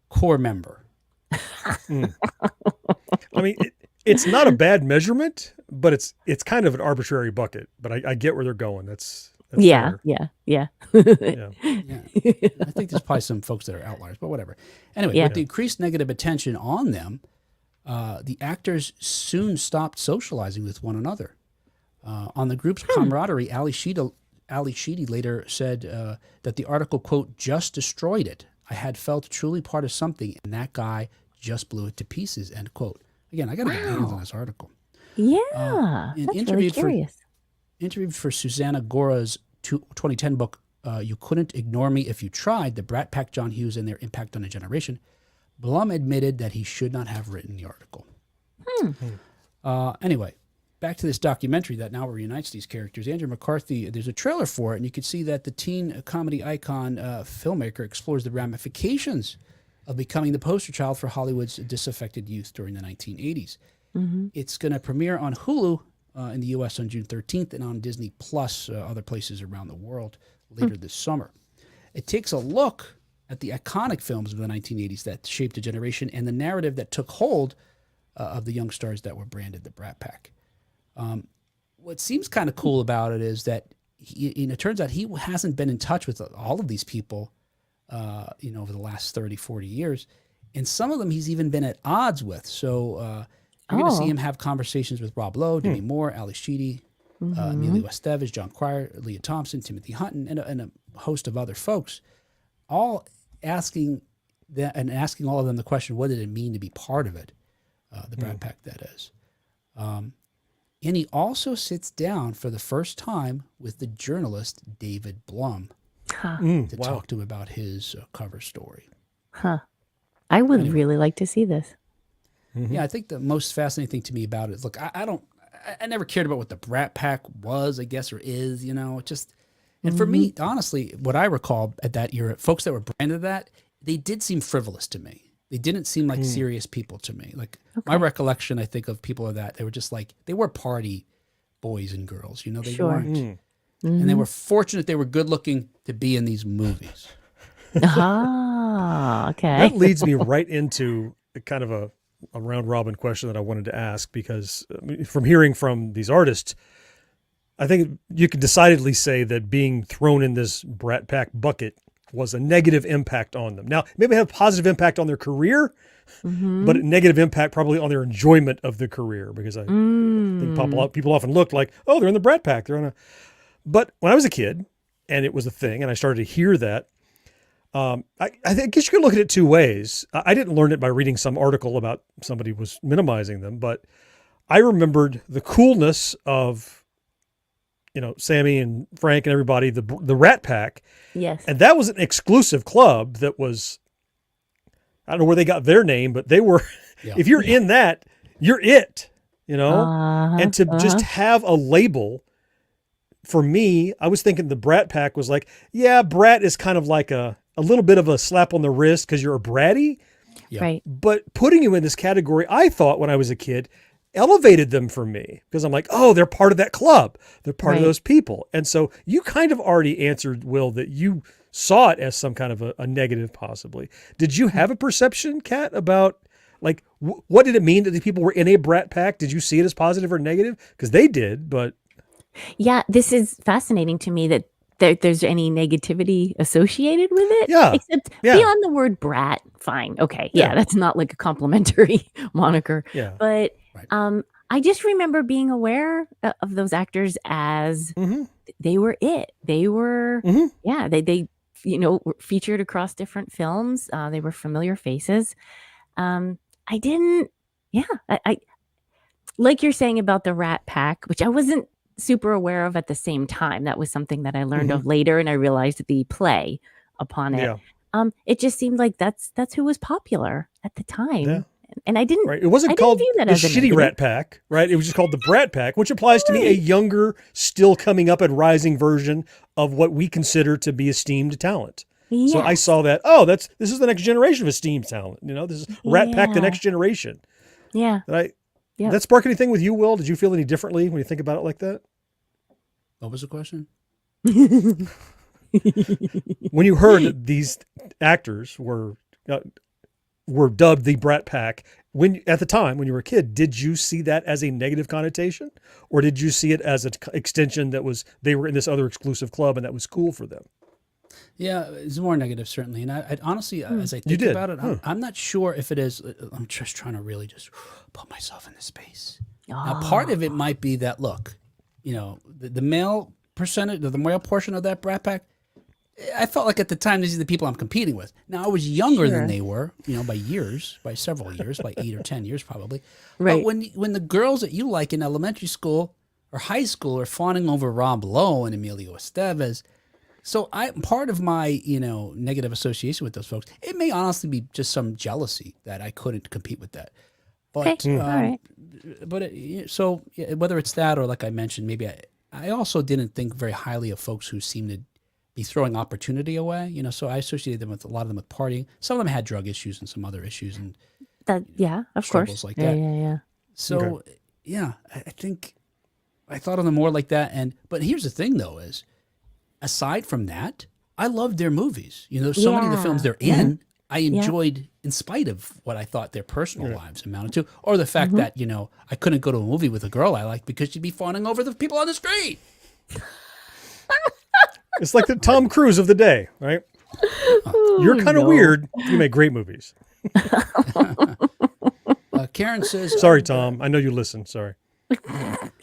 [SPEAKER 1] core member.
[SPEAKER 3] I mean, it's not a bad measurement, but it's kind of an arbitrary bucket. But I get where they're going. That's
[SPEAKER 2] yeah,
[SPEAKER 3] fair.
[SPEAKER 2] yeah, yeah.
[SPEAKER 1] Yeah. I think there's probably some folks that are outliers, but whatever. Anyway, with the increased negative attention on them, the actors soon stopped socializing with one another. On the group's camaraderie, Ali Sheedy later said that the article, quote, just destroyed it. I had felt truly part of something, and that guy just blew it to pieces, end quote. Again, I got to get my hands on this article.
[SPEAKER 2] Yeah, that's really curious.
[SPEAKER 1] Interviewed for Susanna Gora's 2010 book, You Couldn't Ignore Me If You Tried, The Brat Pack, John Hughes, and Their Impact on a Generation, Blum admitted that he should not have written the article. Anyway, back to this documentary that now reunites these characters. Andrew McCarthy, there's a trailer for it, and you can see that the teen comedy icon filmmaker explores the ramifications of becoming the poster child for Hollywood's disaffected youth during the 1980s. It's going to premiere on Hulu in the U.S. on June 13th and on Disney Plus, other places around the world later this summer. It takes a look at the iconic films of the 1980s that shaped a generation and the narrative that took hold of the young stars that were branded the Brat Pack. What seems kind of cool about it is that it turns out he hasn't been in touch with all of these people over the last 30, 40 years. And some of them he's even been at odds with. So you're going to see him have conversations with Rob Lowe, Demi Moore, Ali Sheedy, Emilio Estevez, John Cryer, Leah Thompson, Timothy Hutton, and a host of other folks, all asking all of them the question, what did it mean to be part of it? The Brat Pack, that is. And he also sits down for the first time with the journalist David Blum to talk to him about his cover story.
[SPEAKER 2] I would really like to see this.
[SPEAKER 1] Yeah, I think the most fascinating thing to me about it is, look, I never cared about what the Brat Pack was, I guess, or is, and for me, honestly, what I recall at that era, folks that were branded that, they did seem frivolous to me. They didn't seem like serious people to me. Like my recollection, I think, of people of that, they were just like, they were party boys and girls, they weren't. And they were fortunate they were good looking to be in these movies.
[SPEAKER 2] Okay.
[SPEAKER 3] That leads me right into kind of a round robin question that I wanted to ask, because from hearing from these artists, I think you could decidedly say that being thrown in this Brat Pack bucket was a negative impact on them. Now, maybe have a positive impact on their career, but a negative impact probably on their enjoyment of the career, because I think people often look like, oh, they're in the Brat Pack. But when I was a kid and it was a thing and I started to hear that, I guess you could look at it two ways. I didn't learn it by reading some article about somebody was minimizing them, but I remembered the coolness of, Sammy and Frank and everybody, the Rat Pack.
[SPEAKER 2] Yes.
[SPEAKER 3] And that was an exclusive club that was, I don't know where they got their name, but they were, if you're in that, you're it, and to just have a label. For me, I was thinking the Brat Pack was like, brat is kind of like a little bit of a slap on the wrist because you're a bratty.
[SPEAKER 1] Yeah.
[SPEAKER 2] Right.
[SPEAKER 3] But putting you in this category, I thought when I was a kid, elevated them for me because I'm like, oh, they're part of that club. They're part of those people. And so you kind of already answered, Will, that you saw it as some kind of a negative possibly. Did you have a perception, Kat, about like, what did it mean that the people were in a Brat Pack? Did you see it as positive or negative? Because they did, but...
[SPEAKER 2] Yeah, this is fascinating to me that there's any negativity associated with it.
[SPEAKER 3] Yeah.
[SPEAKER 2] Except beyond the word brat, fine. Okay. Yeah, that's not like a complimentary moniker.
[SPEAKER 3] Yeah.
[SPEAKER 2] But I just remember being aware of those actors as they were it. They were, they were featured across different films. They were familiar faces. I like you're saying about the Rat Pack, which I wasn't super aware of at the same time. That was something that I learned of later, and I realized the play upon it.
[SPEAKER 3] Yeah.
[SPEAKER 2] It just seemed like that's who was popular at the time.
[SPEAKER 3] Yeah.
[SPEAKER 2] And I didn't.
[SPEAKER 3] Right. It wasn't called the shitty Rat Pack, right? It was just called the Brat Pack, which applies to me, a younger, still coming up and rising version of what we consider to be esteemed talent.
[SPEAKER 2] Yes.
[SPEAKER 3] So I saw that. Oh, this is the next generation of esteemed talent. This is Rat Pack, the next generation.
[SPEAKER 2] Yeah.
[SPEAKER 3] Did that spark anything with you, Will? Did you feel any differently when you think about it like that?
[SPEAKER 1] What was the question?
[SPEAKER 3] When you heard that these actors were dubbed the Brat Pack, at the time when you were a kid, did you see that as a negative connotation, or did you see it as an extension that was they were in this other exclusive club and that was cool for them?
[SPEAKER 1] Yeah, it's more negative certainly, and I honestly, as I think about it, I'm not sure if it is. I'm just trying to really just put myself in the space. Now, part of it might be that look, the male percentage, the male portion of that Brat Pack. I felt like at the time these are the people I'm competing with. Now I was younger than they were, by several years, by 8 or 10 years probably.
[SPEAKER 2] Right.
[SPEAKER 1] But when the girls that you like in elementary school or high school are fawning over Rob Lowe and Emilio Estevez, so part of my negative association with those folks, it may honestly be just some jealousy that I couldn't compete with that. But
[SPEAKER 2] all right.
[SPEAKER 1] But whether it's that or like I mentioned, maybe I also didn't think very highly of folks who seemed to be throwing opportunity away, so I associated them with a lot of them with partying. Some of them had drug issues and some other issues and
[SPEAKER 2] of
[SPEAKER 1] struggles
[SPEAKER 2] course,
[SPEAKER 1] like that.
[SPEAKER 2] Yeah.
[SPEAKER 1] So I think I thought of them more like that. But here's the thing, though, is aside from that, I loved their movies. So many of the films they're in, I enjoyed in spite of what I thought their personal lives amounted to, or the fact that I couldn't go to a movie with a girl I liked because she'd be fawning over the people on the street.
[SPEAKER 3] It's like the Tom Cruise of the day, right? You're kind of weird. You make great movies.
[SPEAKER 1] Karen says...
[SPEAKER 3] Sorry, Tom. I know you listen. Sorry.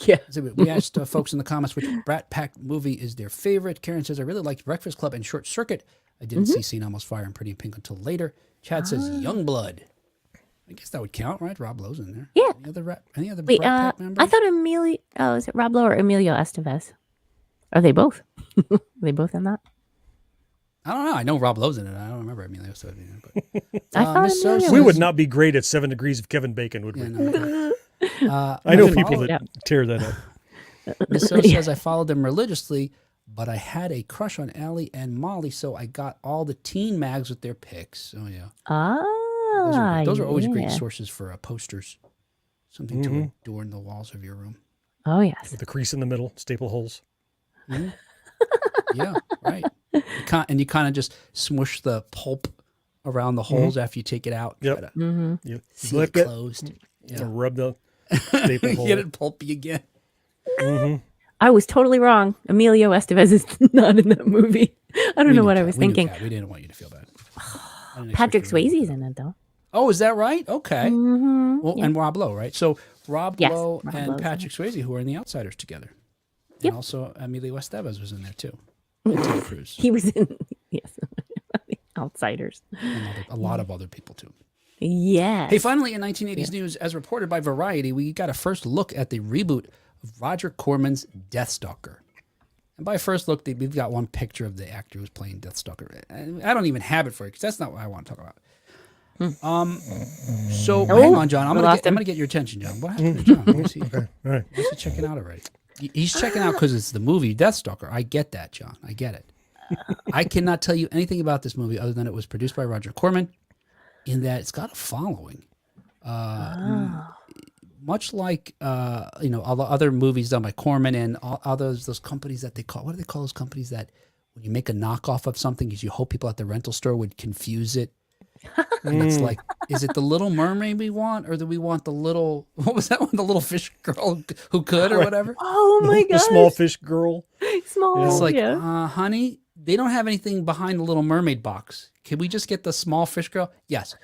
[SPEAKER 2] Yeah.
[SPEAKER 1] We asked folks in the comments which Brat Pack movie is their favorite. Karen says, I really liked Breakfast Club and Short Circuit. I didn't see Scene Almost Fire and Pretty in Pink until later. Chad says Youngblood. I guess that would count, right? Rob Lowe's in there.
[SPEAKER 2] Yeah.
[SPEAKER 1] Any other
[SPEAKER 2] Wait,
[SPEAKER 1] Brat Pack members?
[SPEAKER 2] I thought Emilio... Oh, is it Rob Lowe or Emilio Estevez? Are they both? Are they both in that?
[SPEAKER 1] I don't know. I know Rob Lowe's in it. I don't remember Emilio Estevez in it. But,
[SPEAKER 2] I thought
[SPEAKER 1] Miss So
[SPEAKER 2] Emilio
[SPEAKER 3] We
[SPEAKER 1] says-
[SPEAKER 3] would not be great at 7 Degrees of Kevin Bacon, would we?
[SPEAKER 1] Yeah, no,
[SPEAKER 3] I know
[SPEAKER 1] I
[SPEAKER 3] people
[SPEAKER 1] followed-
[SPEAKER 3] that tear that up.
[SPEAKER 1] Miss So says I followed them religiously, but I had a crush on Allie and Molly, so I got all the teen mags with their pics. Oh yeah, those are always great sources for posters. Something to adorn the walls of your room.
[SPEAKER 2] Oh yes.
[SPEAKER 3] With the crease in the middle, staple holes.
[SPEAKER 1] Yeah, right. You kind of just smush the pulp around the holes after you take it out.
[SPEAKER 3] Yep. You
[SPEAKER 1] See
[SPEAKER 3] flip
[SPEAKER 1] it
[SPEAKER 3] it,
[SPEAKER 1] closed. Yeah.
[SPEAKER 3] rub the staple hole.
[SPEAKER 1] Get it pulpy again.
[SPEAKER 2] I was totally wrong. Emilio Estevez is not in that movie. I don't know what I was
[SPEAKER 1] We knew,
[SPEAKER 2] thinking.
[SPEAKER 1] Kat. We didn't want you to feel bad. I didn't
[SPEAKER 2] Patrick
[SPEAKER 1] expect you to
[SPEAKER 2] Swayze's in it though.
[SPEAKER 1] Oh, is that right? Okay. Well,
[SPEAKER 2] yeah.
[SPEAKER 1] and Rob Lowe, right? So Rob
[SPEAKER 2] Yes,
[SPEAKER 1] Lowe
[SPEAKER 2] Rob
[SPEAKER 1] and
[SPEAKER 2] Lowe's in
[SPEAKER 1] Patrick Swayze, who were in The Outsiders together.
[SPEAKER 2] Yep.
[SPEAKER 1] And also Emilio Estevez was in there too. And Tom Cruise.
[SPEAKER 2] He was in yes. Outsiders.
[SPEAKER 1] And a lot of other people too.
[SPEAKER 2] Yes.
[SPEAKER 1] Hey, finally, in 1980s news, as reported by Variety, we got a first look at the reboot of Roger Corman's Deathstalker. And by first look, we've got one picture of the actor who's playing Deathstalker. And I don't even have it for you because that's not what I want to talk about. So hang on, John. I'm gonna get your attention, John. What happened to John? Let me see.
[SPEAKER 3] Okay. All right.
[SPEAKER 1] Where's he checking out already? He's checking out because it's the movie Deathstalker. I get that, John. I get it. I cannot tell you anything about this movie other than it was produced by Roger Corman, in that it's got a following. Much like all the other movies done by Corman and all those companies that they call, what do they call those companies that when you make a knockoff of something, you hope people at the rental store would confuse it. And it's like, is it the Little Mermaid we want, or do we want the little, what was that one, the little fish girl who could, or whatever?
[SPEAKER 2] Oh my god,
[SPEAKER 3] the small fish girl.
[SPEAKER 2] Small.
[SPEAKER 1] It's like, honey, they don't have anything behind the Little Mermaid box. Can we just get the small fish girl? Yes.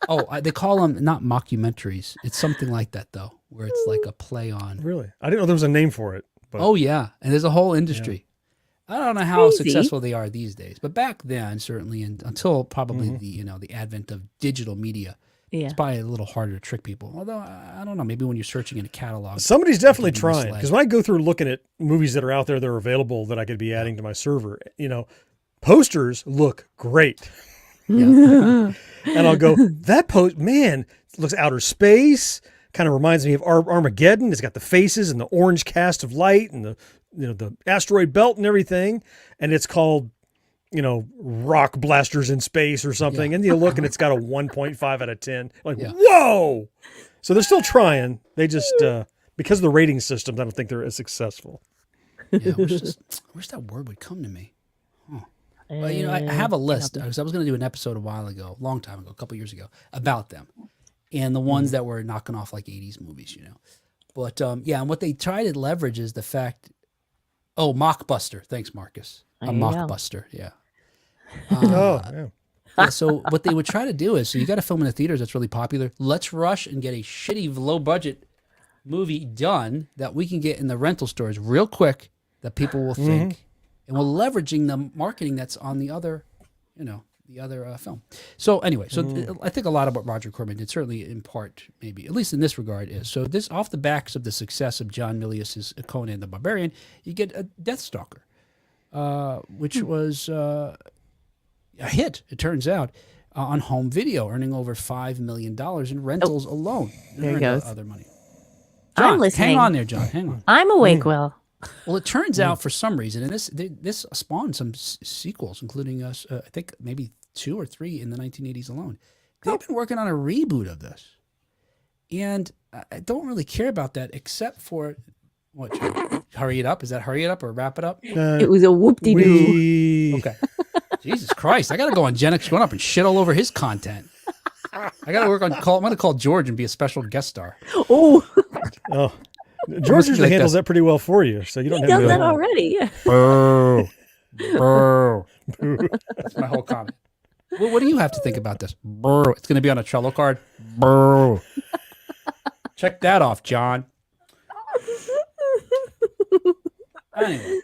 [SPEAKER 1] Oh, they call them not mockumentaries. It's something like that though, where it's like a play on.
[SPEAKER 3] Really? I didn't know there was a name for it. But
[SPEAKER 1] Oh yeah, and there's a whole industry. I don't know how
[SPEAKER 2] Crazy.
[SPEAKER 1] successful they are these days, but back then, certainly, and until probably the advent of digital media,
[SPEAKER 2] Yeah.
[SPEAKER 1] it's probably a little harder to trick people. Although I don't know, maybe when you're searching in a catalog,
[SPEAKER 3] somebody's definitely
[SPEAKER 1] People
[SPEAKER 3] trying,
[SPEAKER 1] misled.
[SPEAKER 3] because when I go through looking at movies that are out there that are available that I could be adding to my server, posters look great. And I'll go, that post, man, it looks outer space. Kind of reminds me of Armageddon. It's got the faces and the orange cast of light and the asteroid belt and everything. And it's called, rock blasters in space or something.
[SPEAKER 1] Yeah.
[SPEAKER 3] And you look and it's got a 1.5 out of 10. Like,
[SPEAKER 1] Yeah.
[SPEAKER 3] whoa. So they're still trying. They just, because of the rating systems, I don't think they're as successful.
[SPEAKER 1] yeah, I wish that word would come to me. Well, I have a list. Because I was going to do an episode a long time ago, a couple years ago, about them. And the ones that were knocking off like 80s movies, But and what they try to leverage is the fact, Mockbuster. Thanks, Marcus. A
[SPEAKER 2] There you go.
[SPEAKER 1] Mockbuster, yeah.
[SPEAKER 3] Yeah.
[SPEAKER 1] Yeah, so what they would try to do is, so you got a film in the theaters that's really popular. Let's rush and get a shitty, low-budget movie done that we can get in the rental stores real quick that people will think. And we're leveraging the marketing that's on the other, film. So anyway, I think a lot of what Roger Corman did, certainly in part, maybe, at least in this regard, is. So this, off the backs of the success of John Milius's Conan the Barbarian, you get a Deathstalker, which was a hit, it turns out, on home video, earning over $5 million in rentals alone.
[SPEAKER 2] There
[SPEAKER 1] Earned
[SPEAKER 2] goes.
[SPEAKER 1] other money.
[SPEAKER 2] I'm
[SPEAKER 1] John,
[SPEAKER 2] listening.
[SPEAKER 1] hang on there, John. Hang on.
[SPEAKER 2] I'm awake, Will.
[SPEAKER 1] Well, it turns out for some reason, and this spawned some sequels, including I think maybe 2 or 3 in the 1980s alone. They've been working on a reboot of this, and I don't really care about that except for what? Hurry it up? Is that hurry it up or wrap it up?
[SPEAKER 2] It was a whoop-de-doo.
[SPEAKER 1] Okay. Jesus Christ! I got to go on Gen X going up and shit all over his content. I got to work on I'm going to call George and be a special guest star.
[SPEAKER 2] Oh,
[SPEAKER 3] Oh, George usually
[SPEAKER 1] like
[SPEAKER 3] handles
[SPEAKER 1] this.
[SPEAKER 3] that pretty well for you, so you don't
[SPEAKER 2] he
[SPEAKER 3] have
[SPEAKER 2] does
[SPEAKER 3] to.
[SPEAKER 2] that already. Yeah.
[SPEAKER 1] Boo. Boo. That's my whole comment. Well, what do you have to think about this? Boo. It's going to be on a Trello card. Boo. Check that off, John. Anyway,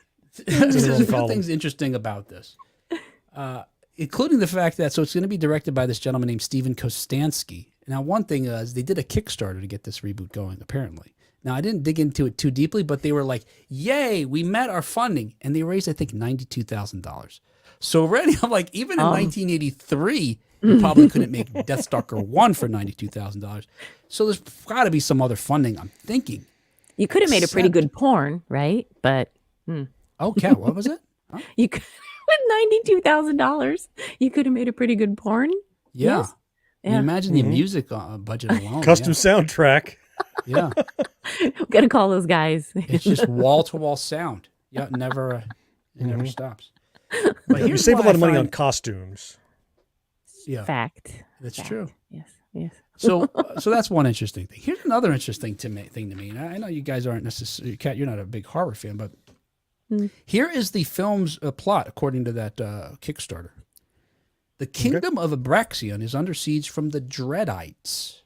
[SPEAKER 1] there's a few things interesting about this, including the fact that it's going to be directed by this gentleman named Steven Kostansky. Now, one thing is they did a Kickstarter to get this reboot going, apparently. Now, I didn't dig into it too deeply, but they were like, yay, we met our funding. And they raised, I think, $92,000. So already, I'm like, even in 1983, you probably couldn't make Deathstalker 1 for $92,000. So there's got to be some other funding, I'm thinking.
[SPEAKER 2] You could have made a pretty good porn, right? But
[SPEAKER 1] Oh, Kat, what was it? Huh?
[SPEAKER 2] you could, with $92,000, you could have made a pretty good porn.
[SPEAKER 1] Yeah.
[SPEAKER 2] Yes.
[SPEAKER 1] I mean,
[SPEAKER 2] Yeah.
[SPEAKER 1] imagine the music budget alone.
[SPEAKER 3] Custom soundtrack.
[SPEAKER 1] Yeah.
[SPEAKER 2] Got to call those guys.
[SPEAKER 1] It's just wall-to-wall sound. Yeah, it never stops. But
[SPEAKER 3] You
[SPEAKER 1] here's
[SPEAKER 3] save a
[SPEAKER 1] what
[SPEAKER 3] lot
[SPEAKER 1] I
[SPEAKER 3] of money on
[SPEAKER 1] find-
[SPEAKER 3] costumes.
[SPEAKER 1] Yeah,
[SPEAKER 2] Fact.
[SPEAKER 1] that's
[SPEAKER 2] Fact.
[SPEAKER 1] true.
[SPEAKER 2] Yes. Yes.
[SPEAKER 1] So that's one interesting thing. Here's another interesting thing to me. And I know you guys aren't necessarily, Kat, you're not a big horror fan, but here is the film's plot, according to that Kickstarter. The kingdom of Abraxion is under siege from the Dreadites,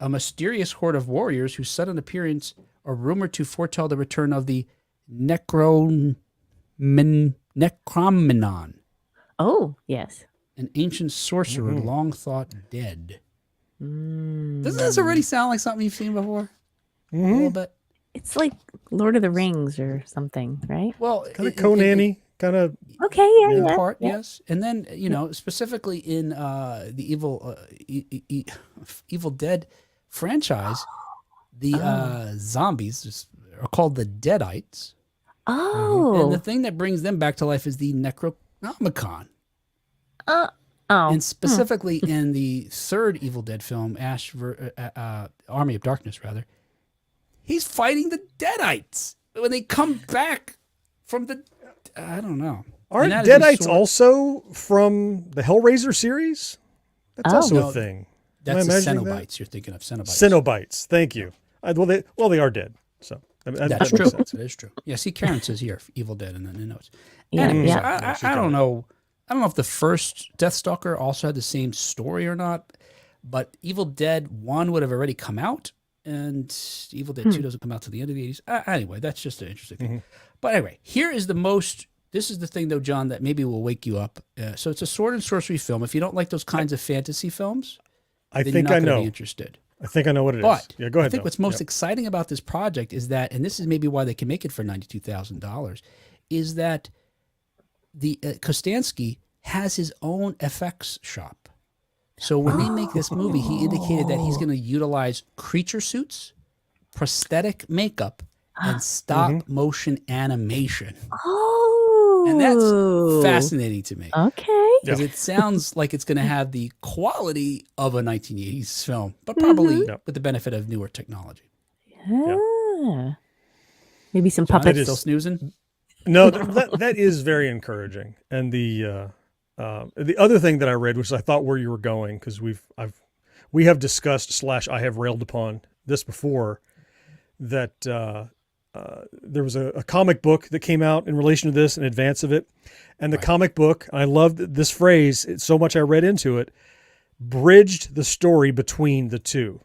[SPEAKER 1] a mysterious horde of warriors whose sudden appearance are rumored to foretell the return of the Necromenon.
[SPEAKER 2] Oh, yes.
[SPEAKER 1] An ancient sorcerer long thought dead.
[SPEAKER 2] Mm.
[SPEAKER 1] Doesn't this already sound like something you've seen before? A
[SPEAKER 3] Mm-hmm.
[SPEAKER 1] little bit.
[SPEAKER 2] It's like Lord of the Rings or something, right?
[SPEAKER 1] Well,
[SPEAKER 3] Kind of Conan-y, kind of.
[SPEAKER 2] Okay, yeah,
[SPEAKER 1] in
[SPEAKER 2] yeah.
[SPEAKER 1] part,
[SPEAKER 2] yeah.
[SPEAKER 1] yes. And then, specifically in the Evil Dead franchise, the zombies are called the Deadites.
[SPEAKER 2] Oh.
[SPEAKER 1] And the thing that brings them back to life is the Necronomicon.
[SPEAKER 2] Oh.
[SPEAKER 1] And specifically in the third Evil Dead film, Army of Darkness, rather, he's fighting the Deadites when they come back from the. I don't know.
[SPEAKER 3] Aren't
[SPEAKER 1] And that is
[SPEAKER 3] Deadites also from the Hellraiser series? That's also
[SPEAKER 1] No,
[SPEAKER 3] a thing.
[SPEAKER 1] That's the
[SPEAKER 3] imagining that?
[SPEAKER 1] Cenobites you're thinking of. Cenobites.
[SPEAKER 3] Cenobites. Thank you. They are dead. So that
[SPEAKER 1] That's
[SPEAKER 3] makes
[SPEAKER 1] true.
[SPEAKER 3] sense.
[SPEAKER 1] That is true. Yeah. See, Karen says here, Evil Dead, and then it knows.
[SPEAKER 2] Yeah,
[SPEAKER 1] Anyways,
[SPEAKER 2] yeah.
[SPEAKER 1] I don't know. I don't know if the first Deathstalker also had the same story or not, but Evil Dead 1 would have already come out, and Evil Dead 2 doesn't come out to the end of the 80s. Anyway, that's just an interesting thing. But anyway, this is the thing, though, John, that maybe will wake you up. So it's a sword and sorcery film. If you don't like those kinds of fantasy films,
[SPEAKER 3] I
[SPEAKER 1] then
[SPEAKER 3] think
[SPEAKER 1] you're
[SPEAKER 3] I
[SPEAKER 1] not going to
[SPEAKER 3] know.
[SPEAKER 1] be interested.
[SPEAKER 3] I think I know what it is.
[SPEAKER 1] But
[SPEAKER 3] Yeah, go ahead.
[SPEAKER 1] I think
[SPEAKER 3] though.
[SPEAKER 1] what's most
[SPEAKER 3] Yep.
[SPEAKER 1] exciting about this project is that, and this is maybe why they can make it for $92,000, is that the Kostansky has his own effects shop. So when they make this movie, he indicated that he's going to utilize creature suits, prosthetic makeup, and stop motion animation.
[SPEAKER 2] Oh.
[SPEAKER 1] And that's fascinating to me.
[SPEAKER 2] Okay.
[SPEAKER 1] Because it sounds like it's going to have the quality of a 1980s film, but probably with the benefit of newer technology.
[SPEAKER 2] Yeah. Maybe some
[SPEAKER 1] John,
[SPEAKER 2] puppets.
[SPEAKER 1] still snoozing?
[SPEAKER 3] No, that is very encouraging. And the other thing that I read, which I thought where you were going, because we have discussed / I have railed upon this before, that there was a comic book that came out in relation to this in advance of it. And the comic book, I loved this phrase so much I read into it, bridged the story between the two,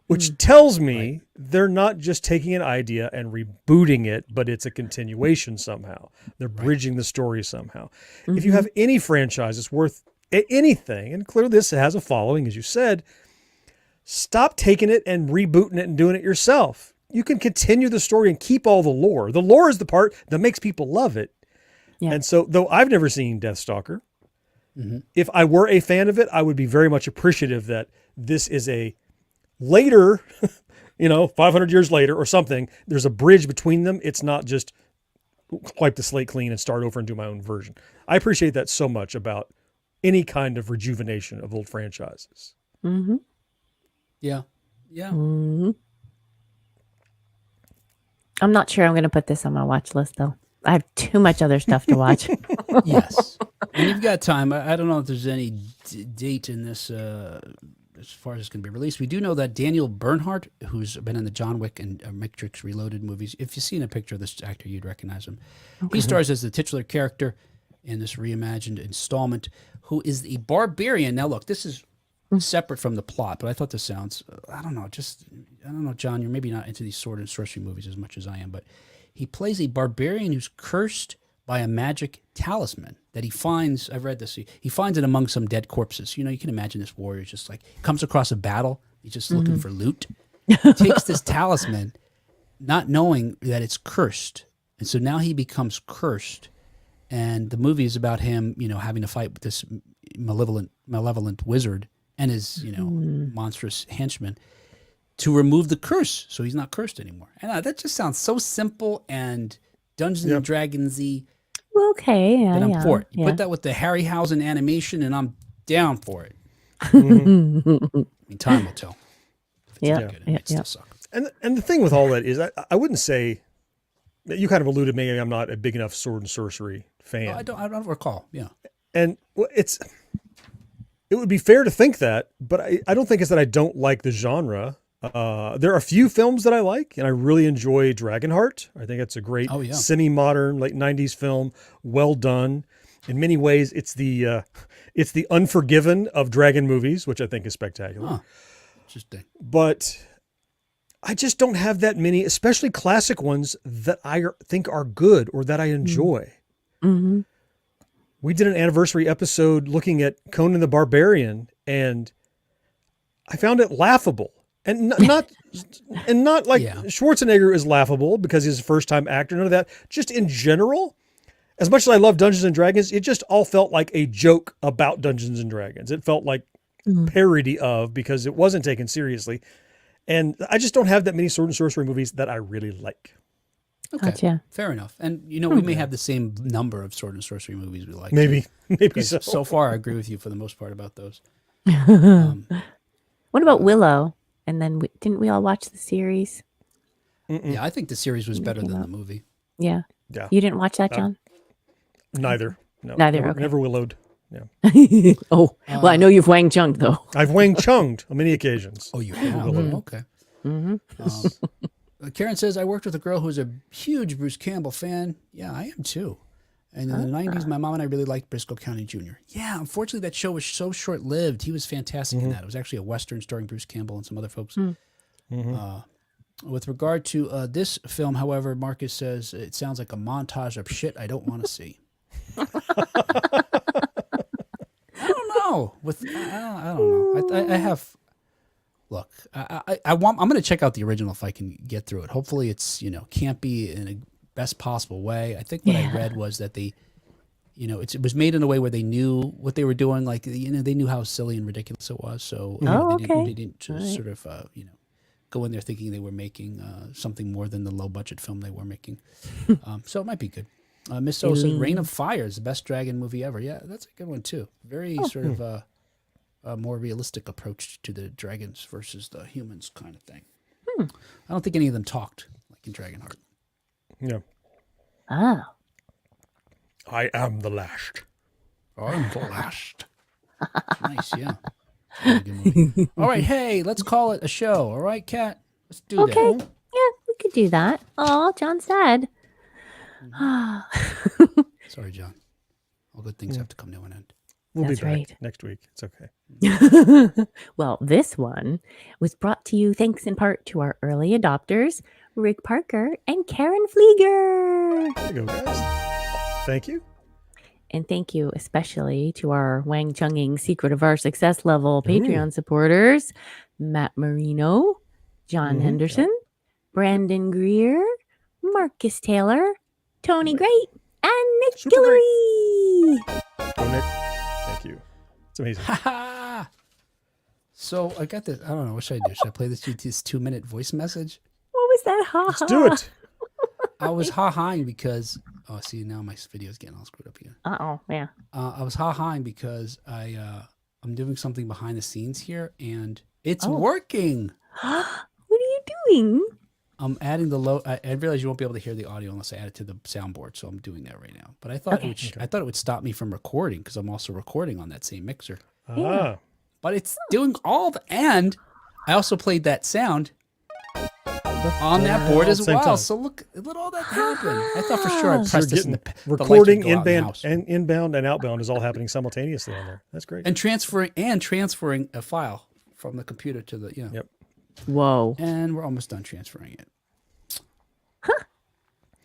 [SPEAKER 3] which tells me they're not just taking an idea and rebooting it, but it's a continuation somehow. They're bridging the story somehow. If you have any franchise that's worth anything, and clearly this has a following, as you said, stop taking it and rebooting it and doing it yourself. You can continue the story and keep all the lore. The lore is the part that makes people love it.
[SPEAKER 2] Yeah.
[SPEAKER 3] And so, though I've never seen Deathstalker, if I were a fan of it, I would be very much appreciative that this is a later, 500 years later or something, there's a bridge between them. It's not just wipe the slate clean and start over and do my own version. I appreciate that so much about any kind of rejuvenation of old franchises.
[SPEAKER 2] Mm-hmm.
[SPEAKER 1] Yeah. Yeah.
[SPEAKER 2] Mm-hmm. I'm not sure I'm going to put this on my watch list, though. I have too much other stuff to watch.
[SPEAKER 1] Yes. And you've got time. I don't know if there's any date in this as far as it's going to be released. We do know that Daniel Bernhardt, who's been in the John Wick and Matrix Reloaded movies, if you've seen a picture of this actor, you'd recognize him. Okay. He stars as the titular character in this reimagined installment, who is a barbarian. Now, look, this is separate from the plot, but I thought this sounds, I don't know, John, you're maybe not into these sword and sorcery movies as much as I am, but he plays a barbarian who's cursed by a magic talisman that he finds. I've read this. He finds it among some dead corpses. You can imagine this warrior just like comes across a battle. He's just looking for loot. He takes this talisman, not knowing that it's cursed. And so now he becomes cursed. And the movie is about him, having to fight with this malevolent wizard and his, monstrous henchman to remove the curse, so he's not cursed anymore. And that just sounds so simple and Dungeons and Dragons-y.
[SPEAKER 2] Okay, yeah,
[SPEAKER 1] that I'm for it. You put that with the Harryhausen animation, and I'm down for it. I mean, time will tell. If it's any good, it might still suck.
[SPEAKER 3] And the thing with all that is, I wouldn't say, you kind of alluded maybe I'm not a big enough sword and sorcery fan.
[SPEAKER 1] I don't recall. Yeah.
[SPEAKER 3] And it would be fair to think that, but I don't think it's that I don't like the genre. There are a few films that I like, and I really enjoy Dragonheart. I think it's a great semi-modern late 90s film, well done. In many ways, it's the Unforgiven of dragon movies, which I think is spectacular.
[SPEAKER 1] Huh. Interesting.
[SPEAKER 3] But I just don't have that many, especially classic ones that I think are good or that I enjoy.
[SPEAKER 2] Mm-hmm.
[SPEAKER 3] we did an anniversary episode looking at Conan the Barbarian, and I found it laughable. And not like Schwarzenegger is laughable because he's a first-time actor, none of that. Just in general, as much as I love Dungeons and Dragons, it just all felt like a joke about Dungeons and Dragons. It felt like parody of, because it wasn't taken seriously. And I just don't have that many sword and sorcery movies that I really like.
[SPEAKER 1] Okay,
[SPEAKER 2] Gotcha.
[SPEAKER 1] fair enough. And we may have the same number of sword and sorcery movies we like.
[SPEAKER 3] Maybe so.
[SPEAKER 1] So far, I agree with you for the most part about those.
[SPEAKER 2] What about Willow? And then didn't we all watch the series?
[SPEAKER 1] Yeah, I think the series was better than the movie.
[SPEAKER 2] Yeah.
[SPEAKER 3] Yeah.
[SPEAKER 2] You didn't watch that, John?
[SPEAKER 3] Neither. No.
[SPEAKER 2] Neither,
[SPEAKER 3] Never,
[SPEAKER 2] okay.
[SPEAKER 3] never willowed. Yeah.
[SPEAKER 2] Well, I know you've Wang Chung though.
[SPEAKER 3] I've Wang Chunged on many occasions.
[SPEAKER 1] Oh, you have? Okay. Karen says, I worked with a girl who's a huge Bruce Campbell fan. Yeah, I am too. And in the 90s, my mom and I really liked Briscoe County Jr. Yeah, unfortunately, that show was so short-lived. He was fantastic in that. It was actually a Western starring Bruce Campbell and some other folks. With regard to this film, however, Marcus says, it sounds like a montage of shit I don't want to see. I don't know. I don't know. I have... Look, I'm going to check out the original if I can get through it. Hopefully it's, campy in a best possible way. I think what I read was that they, it was made in a way where they knew what they were doing. Like, they knew how silly and ridiculous it was. So they didn't just sort of, go in there thinking they were making something more than the low budget film they were making. So it might be good. Miss O said Reign of Fire is the best dragon movie ever. Yeah, that's a good one too. Very sort of a more realistic approach to the dragons versus the humans kind of thing. I don't think any of them talked like in Dragonheart.
[SPEAKER 3] Yeah.
[SPEAKER 2] Oh.
[SPEAKER 3] I am the last.
[SPEAKER 1] I'm the last. Nice, yeah. Really good movie. All right, hey, let's call it a show. All right, Kat? Let's do that.
[SPEAKER 2] Okay. Yeah, we could do that. Oh, John said.
[SPEAKER 1] Sorry, John. All good things have to come to an end.
[SPEAKER 3] We'll
[SPEAKER 2] That's
[SPEAKER 3] be back
[SPEAKER 2] right.
[SPEAKER 3] next week. It's okay.
[SPEAKER 2] Well, this one was brought to you thanks in part to our early adopters, Rick Parker and Karen Flieger.
[SPEAKER 3] There you go, guys. Thank you.
[SPEAKER 2] And thank you especially to our Wang Chunging Secret of Our Success level Patreon supporters, Matt Marino, John Henderson, Brandon Greer, Marcus Taylor, Tony Great, and Nick
[SPEAKER 3] Super
[SPEAKER 2] Guillory.
[SPEAKER 3] Go, Nick. Thank you. It's amazing.
[SPEAKER 1] So I got this. I don't know. What should I do? Should I play this 2-minute voice message?
[SPEAKER 2] What was that? Ha
[SPEAKER 3] Let's
[SPEAKER 2] ha.
[SPEAKER 3] do it.
[SPEAKER 1] I was ha-haing because... Oh, see, now my video's getting all screwed up again.
[SPEAKER 2] Yeah.
[SPEAKER 1] I was ha-haing because I'm doing something behind the scenes here, and it's working.
[SPEAKER 2] What are you doing?
[SPEAKER 1] I'm adding the low. I realize you won't be able to hear the audio unless I add it to the soundboard, so I'm doing that right now. But I thought I thought it would stop me from recording because I'm also recording on that same mixer.
[SPEAKER 3] Ah.
[SPEAKER 1] But it's doing all and I also played that sound on that board as
[SPEAKER 3] Same
[SPEAKER 1] well.
[SPEAKER 3] time.
[SPEAKER 1] So look at all that happen. I for sure I
[SPEAKER 3] You're
[SPEAKER 1] pressed this in
[SPEAKER 3] getting
[SPEAKER 1] the
[SPEAKER 3] recording
[SPEAKER 1] the lights would go out in the
[SPEAKER 3] inbound
[SPEAKER 1] house.
[SPEAKER 3] and inbound and outbound is all happening simultaneously on there. That's great.
[SPEAKER 1] and transferring a file from the computer to the
[SPEAKER 3] Yep.
[SPEAKER 2] Whoa.
[SPEAKER 1] And we're almost done transferring it.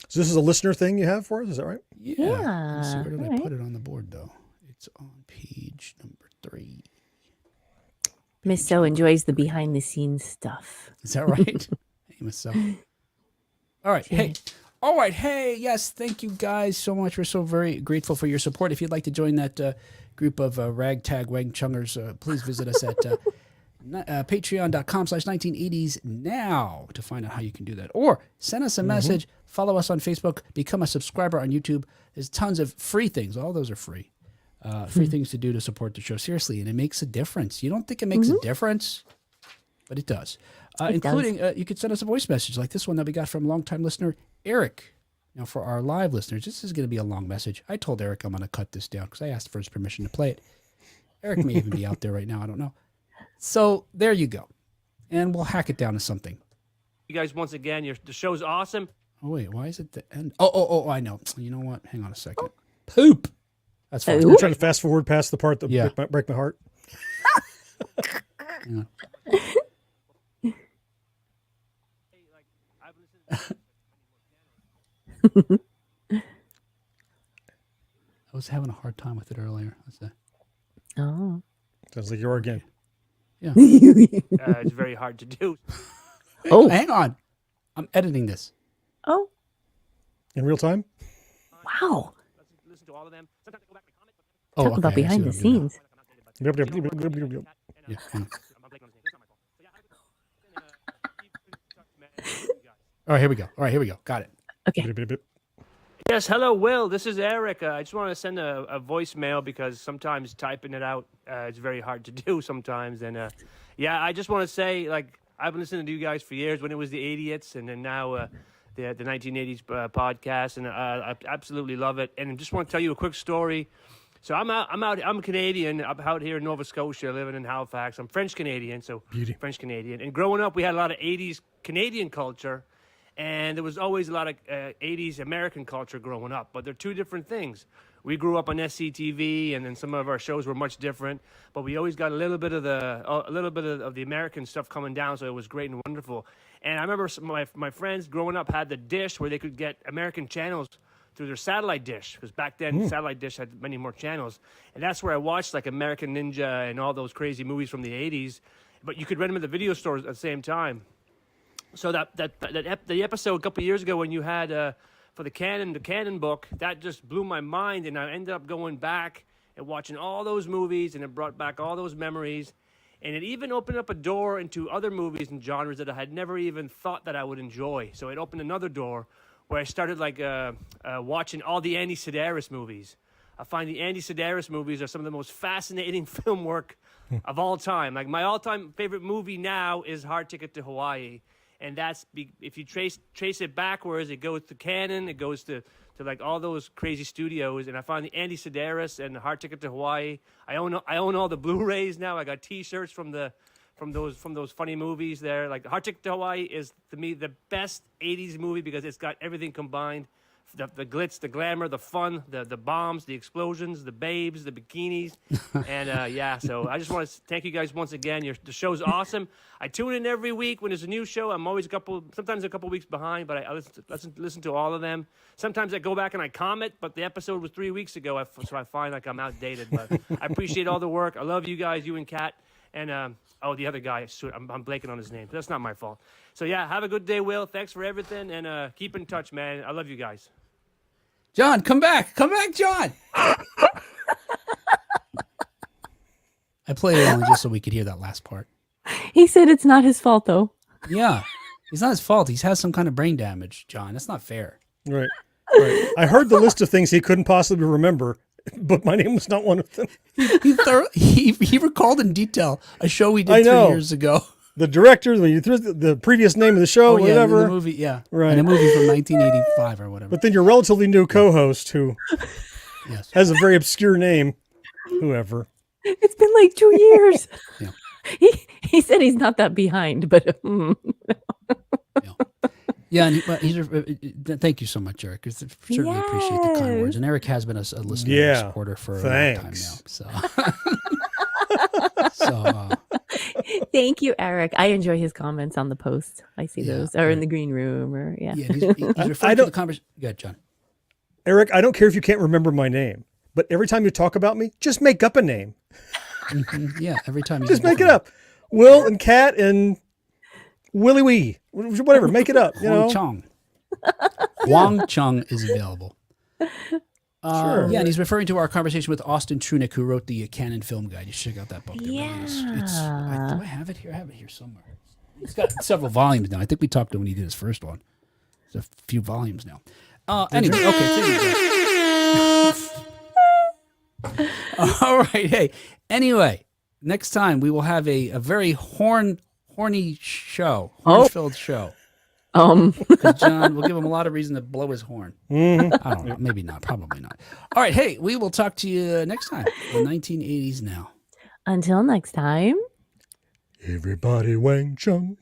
[SPEAKER 3] So this is a listener thing you have for us, is that right?
[SPEAKER 1] Yeah. Let's see, where did I
[SPEAKER 2] alright.
[SPEAKER 1] put it on the board though? It's on page number 3.
[SPEAKER 2] Miss So enjoys the behind the scenes stuff.
[SPEAKER 1] Is that right? Hey, Miss So. All right. Hey. All right. Hey. Yes. Thank you guys so much. We're so very grateful for your support. If you'd like to join that group of ragtag Wang Chungers, please visit us at patreon.com/1980s now to find out how you can do that. Or send us a message, follow us on Facebook, become a subscriber on YouTube. There's tons of free things. All those are free. Free things to do to support the show. Seriously, and it makes a difference. You don't think it makes a difference? But it does. Including, you could send us a voice message like this one that we got from longtime listener Eric. Now, for our live listeners, this is going to be a long message. I told Eric I'm going to cut this down because I asked for his permission to play it. Eric may even be out there right now. I don't know. So there you go. And we'll hack it down to something.
[SPEAKER 4] You guys, once again, the show's awesome.
[SPEAKER 1] Oh, wait. Why is it the end? Oh, I know. You know what? Hang on a second. Poop. That's fine.
[SPEAKER 3] I'm trying to fast forward past the part that
[SPEAKER 1] Yeah.
[SPEAKER 3] break my heart.
[SPEAKER 1] Hang on. was having a hard time with it earlier. Let's say.
[SPEAKER 2] Oh.
[SPEAKER 3] Sounds like you are again.
[SPEAKER 1] Yeah.
[SPEAKER 4] It's very hard to do.
[SPEAKER 2] Oh.
[SPEAKER 1] Hang on. I'm editing this.
[SPEAKER 2] Oh.
[SPEAKER 3] In real time?
[SPEAKER 2] Wow.
[SPEAKER 4] Listen to all of them. Sometimes I go back and comment.
[SPEAKER 1] Oh,
[SPEAKER 2] Talk
[SPEAKER 1] okay,
[SPEAKER 2] about
[SPEAKER 1] I see
[SPEAKER 2] behind
[SPEAKER 1] what
[SPEAKER 2] the
[SPEAKER 1] I'm doing now.
[SPEAKER 2] scenes.
[SPEAKER 3] Yep, yep, yep, yep, yep, yep.
[SPEAKER 1] Yeah, hang on. All right, here we go. Got it.
[SPEAKER 2] Okay.
[SPEAKER 3] Yep, yep, yep.
[SPEAKER 4] Yes, hello, Will. This is Eric. I just want to send a voicemail because sometimes typing it out is very hard to do sometimes. And yeah, I just want to say, like, I've been listening to you guys for years when it was the Idiots, and then now the 1980s podcast, and I absolutely love it. And I just want to tell you a quick story. So I'm Canadian. I'm out here in Nova Scotia, living in Halifax. I'm French Canadian, so
[SPEAKER 3] Beauty.
[SPEAKER 4] French Canadian. And growing up, we had a lot of 80s Canadian culture. And there was always a lot of 80s American culture growing up, but they're two different things. We grew up on SCTV, and then some of our shows were much different, but we always got a little bit of the American stuff coming down, so it was great and wonderful. And I remember my friends growing up had the dish where they could get American channels through their satellite dish, because back then satellite dish had many more channels, and that's where I watched like American Ninja and all those crazy movies from the 80s. But you could rent them at the video stores at the same time. So the episode a couple of years ago when you had for the canon book, that just blew my mind, and I ended up going back and watching all those movies, and it brought back all those memories, and it even opened up a door into other movies and genres that I had never even thought that I would enjoy. So it opened another door where I started like watching all the Andy Sedaris movies. I find the Andy Sedaris movies are some of the most fascinating film work of all time. Like my all-time favorite movie now is Hard Ticket to Hawaii. And that's if you trace it backwards, it goes to Canon, it goes to like all those crazy studios. And I found the Andy Sedaris and the Hard Ticket to Hawaii. I own all the Blu-rays now. I got T-shirts from those funny movies there. Like Hard Ticket to Hawaii is to me the best '80s movie because it's got everything combined. The glitz, the glamour, the fun, the bombs, the explosions, the babes, the bikinis, and yeah. So I just want to thank you guys once again. The show's awesome. I tune in every week when there's a new show. I'm always sometimes a couple weeks behind, but I listen to all of them. Sometimes I go back and I comment, but the episode was 3 weeks ago, so I find like I'm outdated. But I appreciate all the work. I love you guys, you and Kat, and the other guy. I'm blanking on his name. That's not my fault. So yeah, have a good day, Will. Thanks for everything, and keep in touch, man. I love you guys.
[SPEAKER 1] John, come back, John. I played it only just so we could hear that last part.
[SPEAKER 2] He said it's not his fault, though.
[SPEAKER 1] Yeah, it's not his fault. He has some kind of brain damage, John. That's not fair.
[SPEAKER 3] Right. I heard the list of things he couldn't possibly remember, but my name was not one of them.
[SPEAKER 1] He recalled in detail a show we did 3 years ago.
[SPEAKER 3] The director, when you threw the previous name of the show, whatever.
[SPEAKER 1] The movie, yeah.
[SPEAKER 3] Right.
[SPEAKER 1] And a movie from 1985 or whatever.
[SPEAKER 3] But then your relatively new co-host who has a very obscure name, whoever.
[SPEAKER 2] It's been like 2 years.
[SPEAKER 1] Yeah.
[SPEAKER 2] He said he's not that behind, but
[SPEAKER 1] yeah. And thank you so much, Eric. I certainly appreciate the kind words. And Eric has been a listener and supporter for a long time now. So
[SPEAKER 2] thank you, Eric. I enjoy his comments on the post. I see those, or in the green room, or
[SPEAKER 1] he's referring to the conversation. Go ahead, John.
[SPEAKER 3] Eric, I don't care if you can't remember my name, but every time you talk about me, just make up a name.
[SPEAKER 1] Yeah, every time you
[SPEAKER 3] just make it up. Will and Kat and Willie Wee, whatever, make it up.
[SPEAKER 1] Wang Chung. Wang Chung is available.
[SPEAKER 3] Sure.
[SPEAKER 1] Yeah, and he's referring to our conversation with Austin Trunick, who wrote the Canon Film Guide. You should check out that book.
[SPEAKER 2] Yeah.
[SPEAKER 1] Do I have it here? I have it here somewhere. It's got several volumes now. I think we talked to him when he did his first one. There's a few volumes now. Anyway, okay. All right. Hey, anyway, next time we will have a very horny show, horn-filled show. John, we'll give him a lot of reason to blow his horn. I don't know. Maybe not. Probably not. All right. Hey, we will talk to you next time. The 1980s now.
[SPEAKER 2] Until next time.
[SPEAKER 3] Everybody Wang Chung.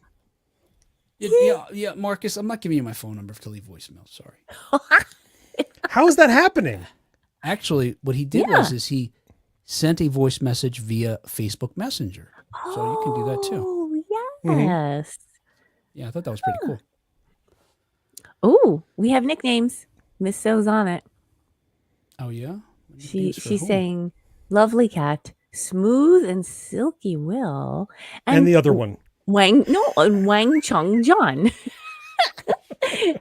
[SPEAKER 1] Yeah, Marcus, I'm not giving you my phone number to leave voicemail. Sorry.
[SPEAKER 3] How is that happening?
[SPEAKER 1] Actually, what he did was he sent a voice message via Facebook Messenger. So you can do that too.
[SPEAKER 2] Oh, yes.
[SPEAKER 1] Yeah, I thought that was pretty cool.
[SPEAKER 2] Oh, we have nicknames. Miss So's on it.
[SPEAKER 1] Oh, yeah?
[SPEAKER 2] She's
[SPEAKER 1] who?
[SPEAKER 2] saying, "Lovely cat, smooth and silky will,"
[SPEAKER 3] And the other one.
[SPEAKER 2] Wang Chung John.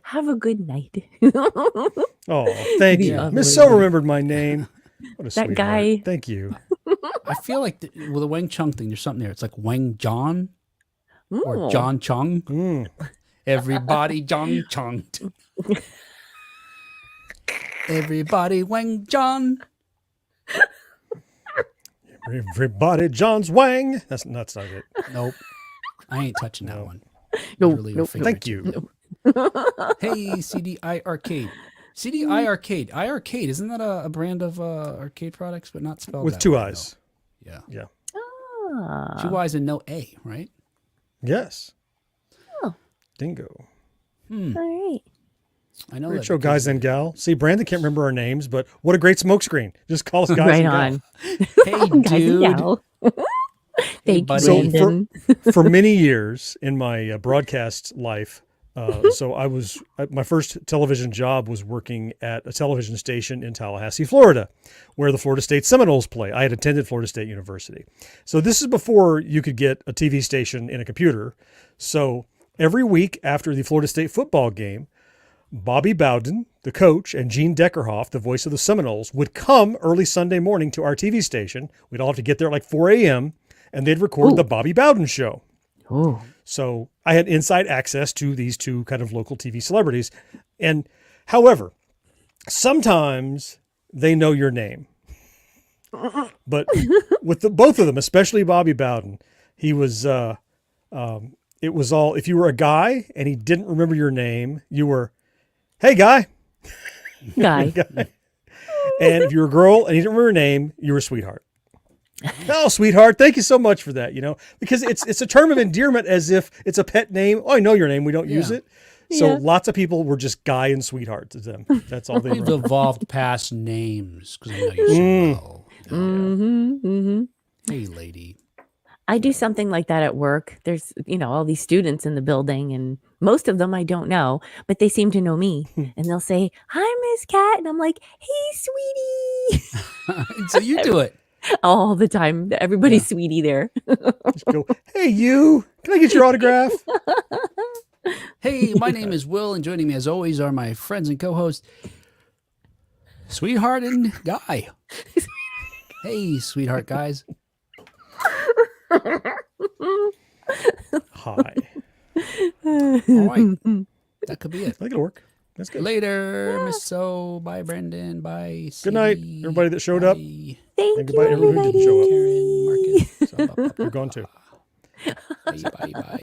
[SPEAKER 2] Have a good night.
[SPEAKER 3] Oh, thank
[SPEAKER 2] The
[SPEAKER 3] you.
[SPEAKER 2] other
[SPEAKER 3] Miss So
[SPEAKER 2] one.
[SPEAKER 3] remembered my name. What a
[SPEAKER 2] That
[SPEAKER 3] sweetheart.
[SPEAKER 2] guy-
[SPEAKER 3] Thank you.
[SPEAKER 1] I feel like with the Wang Chung thing, there's something there. It's like Wang John or
[SPEAKER 2] Ooh.
[SPEAKER 1] John Chung.
[SPEAKER 3] Mm.
[SPEAKER 1] Everybody John Chung. Everybody Wang John.
[SPEAKER 3] Everybody, John's Wang. That's not it.
[SPEAKER 1] Nope. I ain't touching that
[SPEAKER 3] No.
[SPEAKER 1] one.
[SPEAKER 2] Nope,
[SPEAKER 1] Literally
[SPEAKER 2] nope,
[SPEAKER 1] a finger
[SPEAKER 3] Thank
[SPEAKER 1] to-
[SPEAKER 3] you.
[SPEAKER 1] Hey, CDI Arcade. CDI Arcade. iArcade. Isn't that a brand of arcade products, but not spelled
[SPEAKER 3] With
[SPEAKER 1] that
[SPEAKER 3] 2
[SPEAKER 1] way,
[SPEAKER 3] eyes.
[SPEAKER 1] though? Yeah.
[SPEAKER 3] Yeah.
[SPEAKER 2] Ah.
[SPEAKER 1] 2 eyes and no A, right?
[SPEAKER 3] Yes.
[SPEAKER 2] Oh.
[SPEAKER 3] Dingo.
[SPEAKER 2] All right.
[SPEAKER 1] I know
[SPEAKER 3] Great
[SPEAKER 1] that
[SPEAKER 3] show,
[SPEAKER 1] because-
[SPEAKER 3] guys and gal. See, Brandon can't remember our names, but what a great smokescreen. Just call us guys
[SPEAKER 2] Right
[SPEAKER 3] and gal.
[SPEAKER 2] on.
[SPEAKER 1] Hey,
[SPEAKER 2] Guys and
[SPEAKER 1] dude.
[SPEAKER 2] gal. Thank you,
[SPEAKER 1] buddy.
[SPEAKER 3] So
[SPEAKER 2] Brandon.
[SPEAKER 3] For many years in my broadcast life, so my first television job was working at a television station in Tallahassee, Florida, where the Florida State Seminoles play. I had attended Florida State University. So this is before you could get a TV station in a computer. So every week after the Florida State football game, Bobby Bowden, the coach, and Gene Deckerhoff, the voice of the Seminoles, would come early Sunday morning to our TV station. We'd all have to get there at like 4 a.m., and they'd record
[SPEAKER 2] Ooh.
[SPEAKER 3] the Bobby Bowden show.
[SPEAKER 2] Oh.
[SPEAKER 3] So I had inside access to these two kind of local TV celebrities. And however, sometimes they know your name. But with both of them, especially Bobby Bowden, he was, it was all, if you were a guy and he didn't remember your name, you were, hey guy.
[SPEAKER 2] Guy.
[SPEAKER 3] And if you were a girl and he didn't remember your name, you were a sweetheart. Oh, sweetheart, thank you so much for that, because it's a term of endearment as if it's a pet name. Oh, I know your name. We don't use
[SPEAKER 1] Yeah.
[SPEAKER 3] it. So
[SPEAKER 2] Yeah.
[SPEAKER 3] lots of people were just guy and sweetheart to them. That's all they
[SPEAKER 1] We've
[SPEAKER 3] remember.
[SPEAKER 1] evolved past names because I know you so well.
[SPEAKER 2] Mm-hmm. Mm-hmm.
[SPEAKER 1] Hey, lady.
[SPEAKER 2] I do something like that at work. There's, all these students in the building, and most of them I don't know, but they seem to know me. And they'll say, "Hi, Miss Cat," and I'm like, "Hey, sweetie,"
[SPEAKER 1] So you do it.
[SPEAKER 2] all the time. Everybody's sweetie there.
[SPEAKER 3] Just go, hey, you, can I get your autograph?
[SPEAKER 1] Hey, my name is Will, and joining me as always are my friends and co-hosts, Sweetheart and Guy. Hey, sweetheart guys.
[SPEAKER 3] Hi.
[SPEAKER 1] All right. That could be it.
[SPEAKER 3] I think it'll work. That's good.
[SPEAKER 1] Later, Miss So. Bye, Brendan. Bye,
[SPEAKER 3] Good night,
[SPEAKER 1] CD.
[SPEAKER 3] everybody that showed up.
[SPEAKER 1] Bye,
[SPEAKER 2] Thank
[SPEAKER 3] And
[SPEAKER 2] you,
[SPEAKER 3] goodbye, everyone who didn't show up.
[SPEAKER 1] Karen, Marcus.
[SPEAKER 3] You're gone too.
[SPEAKER 1] Bye, bye, bye.